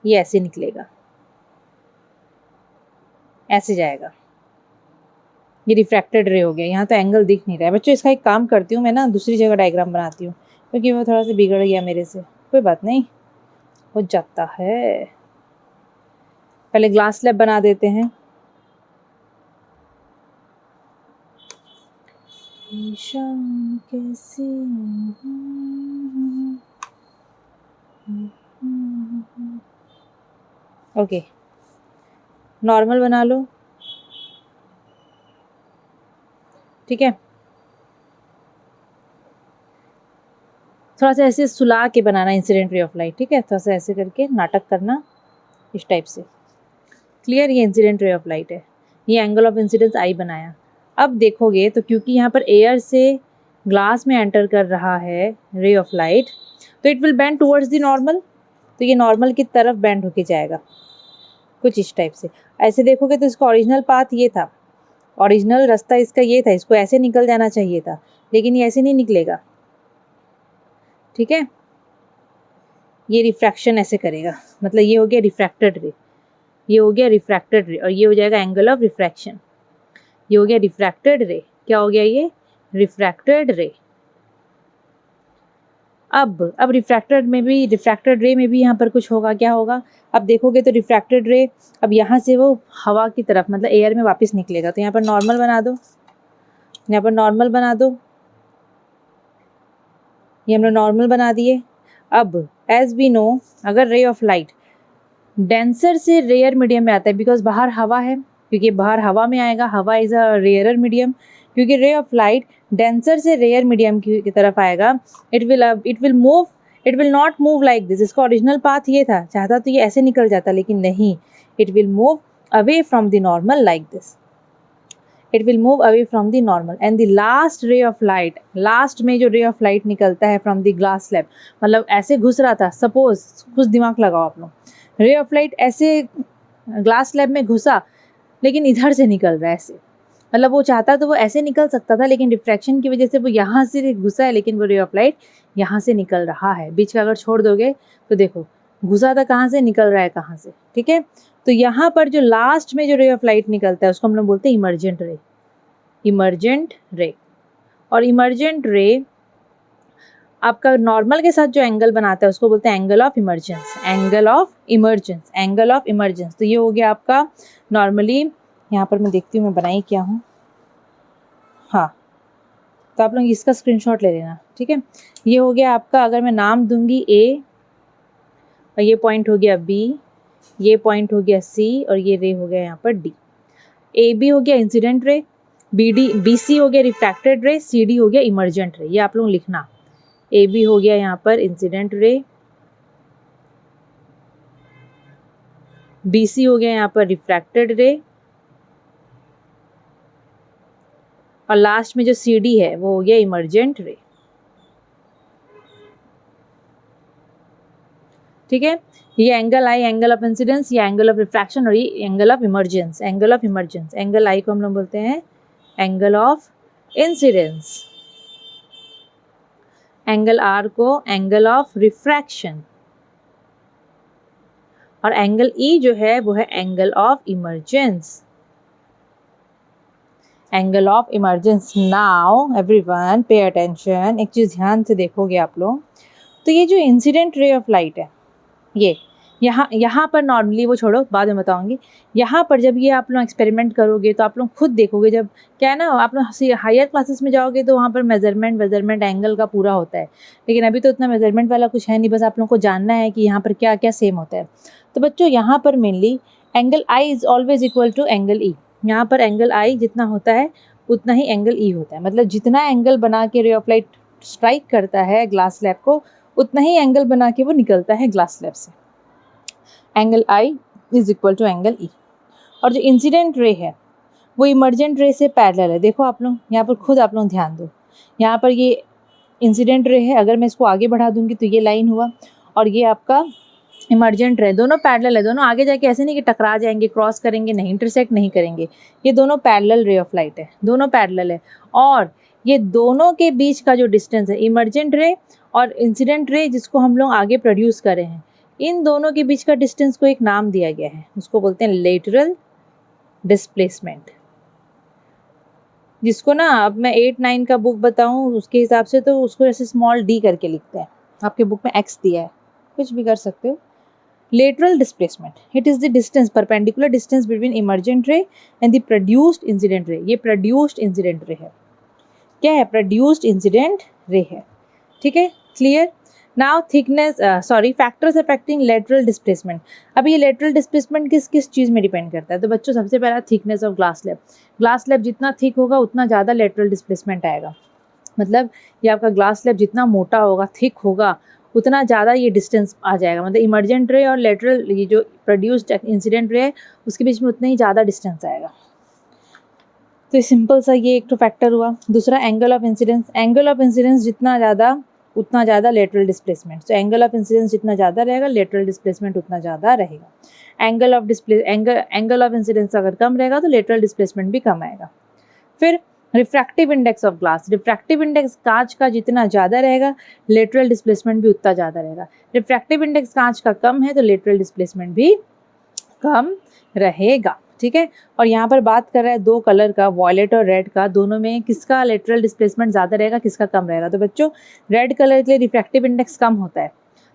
ये ऐसे निकलेगा, ऐसे जाएगा, ये रिफ्रैक्टेड रे हो गया। यहाँ तो एंगल दिख नहीं रहा है बच्चों, इसका एक काम करती हूँ मैं ना, दूसरी जगह डायग्राम बनाती हूँ, क्योंकि वो थोड़ा सा बिगड़ गया मेरे से, कोई बात नहीं, हो जाता है। पहले ग्लास स्लैब बना देते हैं। कैसे ओके, नॉर्मल बना लो, ठीक है। थोड़ा सा ऐसे सुला के बनाना इंसिडेंट रे ऑफ लाइट, ठीक है, थोड़ा सा ऐसे करके नाटक करना इस टाइप से। क्लियर, ये इंसिडेंट रे ऑफ लाइट है, ये एंगल ऑफ इंसिडेंस आई बनाया। अब देखोगे तो क्योंकि यहाँ पर एयर से ग्लास में एंटर कर रहा है रे ऑफ लाइट, तो it will bend towards the normal, तो ये नॉर्मल की तरफ बेंड होके जाएगा कुछ इस टाइप से। ऐसे देखोगे तो इसका ओरिजिनल पाथ ये था, ओरिजिनल रास्ता इसका ये था, इसको ऐसे निकल जाना चाहिए था, लेकिन ये ऐसे नहीं निकलेगा, ठीक है। ये रिफ्रैक्शन ऐसे करेगा, मतलब ये हो गया रिफ्रैक्टेड रे, ये हो गया रिफ्रैक्टेड रे, और ये हो जाएगा एंगल ऑफ रिफ्रैक्शन, ये हो गया रिफ्रैक्टेड रे, क्या हो गया ये रिफ्रैक्टेड रे। अब रिफ्रैक्टेड रे में भी यहाँ पर कुछ होगा, क्या होगा, अब देखोगे तो रिफ्रैक्टेड रे अब यहाँ से वो हवा की तरफ मतलब एयर में वापस निकलेगा, तो यहाँ पर नॉर्मल बना दो, यहाँ पर नॉर्मल बना दो, ये हमने नॉर्मल बना दिए। अब एज वी नो, अगर रे ऑफ लाइट डेंसर से रेयर मीडियम में आता है, बिकॉज बाहर हवा है, क्योंकि बाहर हवा में आएगा, हवा इज़ अ रेयरर मीडियम, क्योंकि रे ऑफ लाइट डेंसर से रेयर मीडियम की तरफ आएगा, it will not move like this. इसका ओरिजिनल पाथ ये था, चाहता तो ये ऐसे निकल जाता, लेकिन नहीं, it will move away from the normal like this, it will move away from the normal. And the last रे ऑफ लाइट, लास्ट में जो रे ऑफ लाइट निकलता है फ्रॉम द ग्लास स्लैब, मतलब ऐसे घुस रहा था, सपोज कुछ दिमाग लगाओ आप लोग, रे ऑफ लाइट ऐसे ग्लास स्लैब में घुसा, लेकिन इधर से निकल रहा है ऐसे, मतलब वो चाहता तो वो ऐसे निकल सकता था, लेकिन रिफ्रैक्शन की वजह से वो यहाँ से घुसा है, लेकिन वो रे ऑफ लाइट यहाँ से निकल रहा है। बीच का अगर छोड़ दोगे तो देखो घुसा था कहाँ से, निकल रहा है कहाँ से, ठीक है। तो यहाँ पर जो लास्ट में जो रे ऑफ लाइट निकलता है उसको हम लोग बोलते हैं इमर्जेंट रे, इमर्जेंट रे। और इमर्जेंट रे आपका नॉर्मल के साथ जो एंगल बनाता है उसको बोलते हैं angle of emergence, angle of emergence, angle of emergence. तो ये हो गया आपका नॉर्मली, यहाँ पर मैं देखती हूँ मैं बनाई क्या हूँ, हाँ, तो आप लोग इसका स्क्रीनशॉट ले लेना, ठीक है। ये हो गया आपका, अगर मैं नाम दूंगी ए, और ये पॉइंट हो गया बी, ये पॉइंट हो गया सी, और ये रे हो गया यहाँ पर डी। ए बी हो गया इंसिडेंट रे, बी सी हो गया रिफ्रैक्टेड रे, सी डी हो गया इमर्जेंट रे। ये आप लोग लिखना, ए बी हो गया यहाँ पर इंसिडेंट रे, बी सी हो गया यहाँ पर रिफ्रैक्टेड रे, और लास्ट में जो सी डी है वो हो गया इमर्जेंट रे, ठीक है। ये angle I angle of incidence, ये एंगल ऑफ रिफ्रैक्शन, और ये angle of emergence, angle of emergence. Angle I को हम लोग बोलते हैं angle of incidence, angle R को एंगल ऑफ रिफ्रैक्शन, और एंगल ई जो है वो है angle of emergence, angle of emergence. Now everyone pay attention, एक चीज़ ध्यान से देखोगे आप लोग, तो ये जो इंसिडेंट रे ऑफ लाइट है, ये यहाँ पर नॉर्मली, वो छोड़ो बाद में बताऊंगी, यहाँ पर जब ये आप लोग एक्सपेरिमेंट करोगे तो आप लोग खुद देखोगे, जब क्या है ना, आप लोग हायर क्लासेस में जाओगे तो वहाँ पर मेजरमेंट एंगल का पूरा होता है, लेकिन अभी तो इतना मेजरमेंट वाला कुछ है नहीं, बस आप लोग को जानना है कि यहाँ पर क्या क्या सेम होता है। तो बच्चों यहाँ पर mainly angle I is always equal to angle E, यहाँ पर एंगल आई जितना होता है उतना ही एंगल ई होता है। मतलब जितना एंगल बना के रे ऑफ लाइट स्ट्राइक करता है ग्लास स्लैब को, उतना ही एंगल बना के वो निकलता है ग्लास स्लैब से। Angle I is equal to angle E. और जो इंसिडेंट रे है वो इमर्जेंट रे से पैरेलल है। देखो आप लोग यहाँ पर खुद आप लोग ध्यान दो, यहाँ पर ये इंसिडेंट रे है, अगर मैं इसको आगे बढ़ा दूंगी तो ये लाइन हुआ, और ये आपका इमर्जेंट रे, दोनों पैरेलल है, दोनों आगे जाके ऐसे नहीं कि टकरा जाएंगे, क्रॉस करेंगे नहीं, इंटरसेक्ट नहीं करेंगे, ये दोनों पैरेलल रे ऑफ लाइट है, दोनों पैरेलल है। और ये दोनों के बीच का जो डिस्टेंस है, इमर्जेंट रे और इंसिडेंट रे जिसको हम लोग आगे प्रोड्यूस कर रहे हैं, इन दोनों के बीच का डिस्टेंस को एक नाम दिया गया है, उसको बोलते हैं लेटरल डिस्प्लेसमेंट। जिसको ना अब मैं 8-9 का बुक बताऊं उसके हिसाब से तो उसको ऐसे स्मॉल डी करके लिखते हैं, आपके बुक में एक्स दिया है, कुछ भी कर सकते हो। Lateral displacement, it is the distance, perpendicular distance between emergent रे and the produced incident ray. ये प्रोड्यूस्ड इंसिडेंट रे है, क्या है, प्रोड्यूस्ड इंसिडेंट रे है, ठीक है, clear. Now thickness, factors affecting lateral displacement. अब ये लेटरल डिस्प्लेसमेंट किस किस चीज़ में डिपेंड करता है, तो बच्चों सबसे पहला thickness of glass slab. Glass slab जितना थिक होगा उतना ज़्यादा लेटरल डिस्प्लेसमेंट आएगा। मतलब ये आपका ग्लास स्लैब जितना मोटा होगा, थिक होगा, उतना ज़्यादा ये डिस्टेंस आ जाएगा। मतलब इमर्जेंट रे और लेटरल, ये जो प्रोड्यूस्ड इंसिडेंट रे है उसके बीच में उतना ही ज़्यादा डिस्टेंस आएगा। तो सिंपल सा ये एक तो फैक्टर हुआ। दूसरा angle of incidence, angle of incidence जितना ज़्यादा उतना ज़्यादा लेटरल डिस्प्लेसमेंट। तो एंगल ऑफ इंसिडेंस जितना ज़्यादा रहेगा लेटरल डिस्प्लेसमेंट उतना ज़्यादा रहेगा। एंगल ऑफ इंसिडेंस अगर कम रहेगा तो लेटरल डिस्प्लेसमेंट भी कम आएगा। फिर refractive index of glass, refractive index कांच का जितना ज़्यादा रहेगा लेटरल डिस्प्लेसमेंट भी उतना ज़्यादा रहेगा। रिफ्रैक्टिव इंडेक्स कांच का कम है तो लेटरल डिस्प्लेसमेंट भी कम रहेगा, ठीक है। और यहाँ पर बात कर रहा है दो कलर का, वॉयलेट और रेड का, दोनों में किसका लेटरल डिस्प्लेसमेंट ज़्यादा रहेगा, किसका कम रहेगा। तो बच्चों रेड कलर के लिए रिफ्रैक्टिव इंडेक्स कम होता है,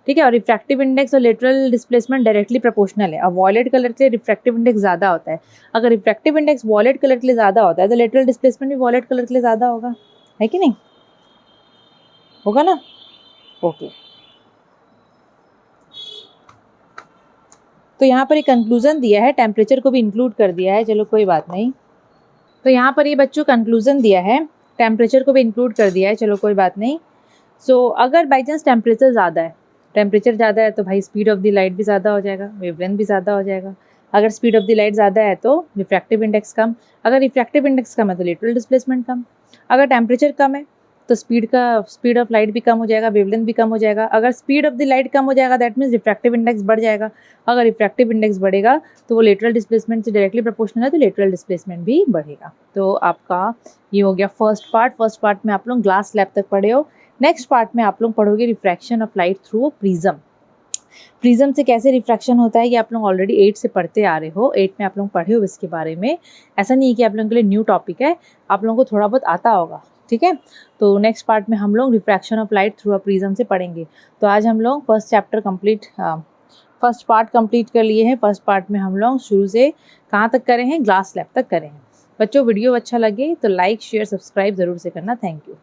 ठीक है, और रिफ्रैक्टिव इंडेक्स और लेटरल डिस्प्लेसमेंट डायरेक्टली प्रोपोर्शनल है। और वॉयलेट कलर के लिए रिफ्रैक्टिव इंडेक्स ज़्यादा होता है। अगर रिफ्रैक्टिव इंडेक्स वॉयलेट कलर के लिए ज़्यादा होता है तो लेटरल डिस्प्लेसमेंट भी वॉयलेट कलर के लिए ज़्यादा होगा, है कि नहीं, होगा ना, ओके। तो यहाँ पर एक कंक्लूजन दिया है, टेम्परेचर को भी इंक्लूड कर दिया है, चलो कोई बात नहीं। तो यहाँ पर ये बच्चों कंक्लूजन दिया है, टेम्परेचर को भी इंक्लूड कर दिया है, चलो कोई बात नहीं। सो अगर बाई चांस टेम्परेचर ज़्यादा है तो भाई स्पीड ऑफ द लाइट भी ज़्यादा हो जाएगा, वेवलेंथ भी ज़्यादा हो जाएगा। अगर स्पीड ऑफ द लाइट ज़्यादा है तो रिफ्रैक्टिव इंडेक्स कम, अगर रिफ्रैक्टिव इंडेक्स कम है तो लेटरल डिस्प्लेसमेंट कम। अगर टेम्परेचर कम है तो स्पीड ऑफ लाइट भी कम हो जाएगा, वेवलेंथ भी कम हो जाएगा। अगर स्पीड ऑफ द लाइट कम हो जाएगा दैट मीन्स रिफ्रैक्टिव इंडेक्स बढ़ जाएगा। अगर रिफ्रैक्टिव इंडेक्स बढ़ेगा तो वो लेटरल डिस्प्लेसमेंट से डायरेक्टली प्रोपोर्शनल है तो लेटरल डिस्प्लेसमेंट भी बढ़ेगा। तो आपका ये हो गया फर्स्ट पार्ट में आप लोग ग्लास स्लैब तक पढ़े हो। नेक्स्ट पार्ट में आप लोग पढ़ोगे refraction of light through a prism से कैसे रिफ्रैक्शन होता है, ये आप लोग ऑलरेडी 8 से पढ़ते आ रहे हो, 8 में आप लोग पढ़े हो इसके बारे में। ऐसा नहीं है कि आप लोगों के लिए न्यू टॉपिक है, आप लोगों को थोड़ा बहुत आता होगा, ठीक है। तो नेक्स्ट पार्ट में हम लोग refraction of light through a prism से पढ़ेंगे। तो आज हम लोग फर्स्ट पार्ट कंप्लीट कर लिए हैं। फर्स्ट पार्ट में हम लोग शुरू से कहाँ तक करे हैं, ग्लास स्लैब तक करे हैं। बच्चों वीडियो अच्छा लगे तो लाइक शेयर सब्सक्राइब ज़रूर से करना। Thank you.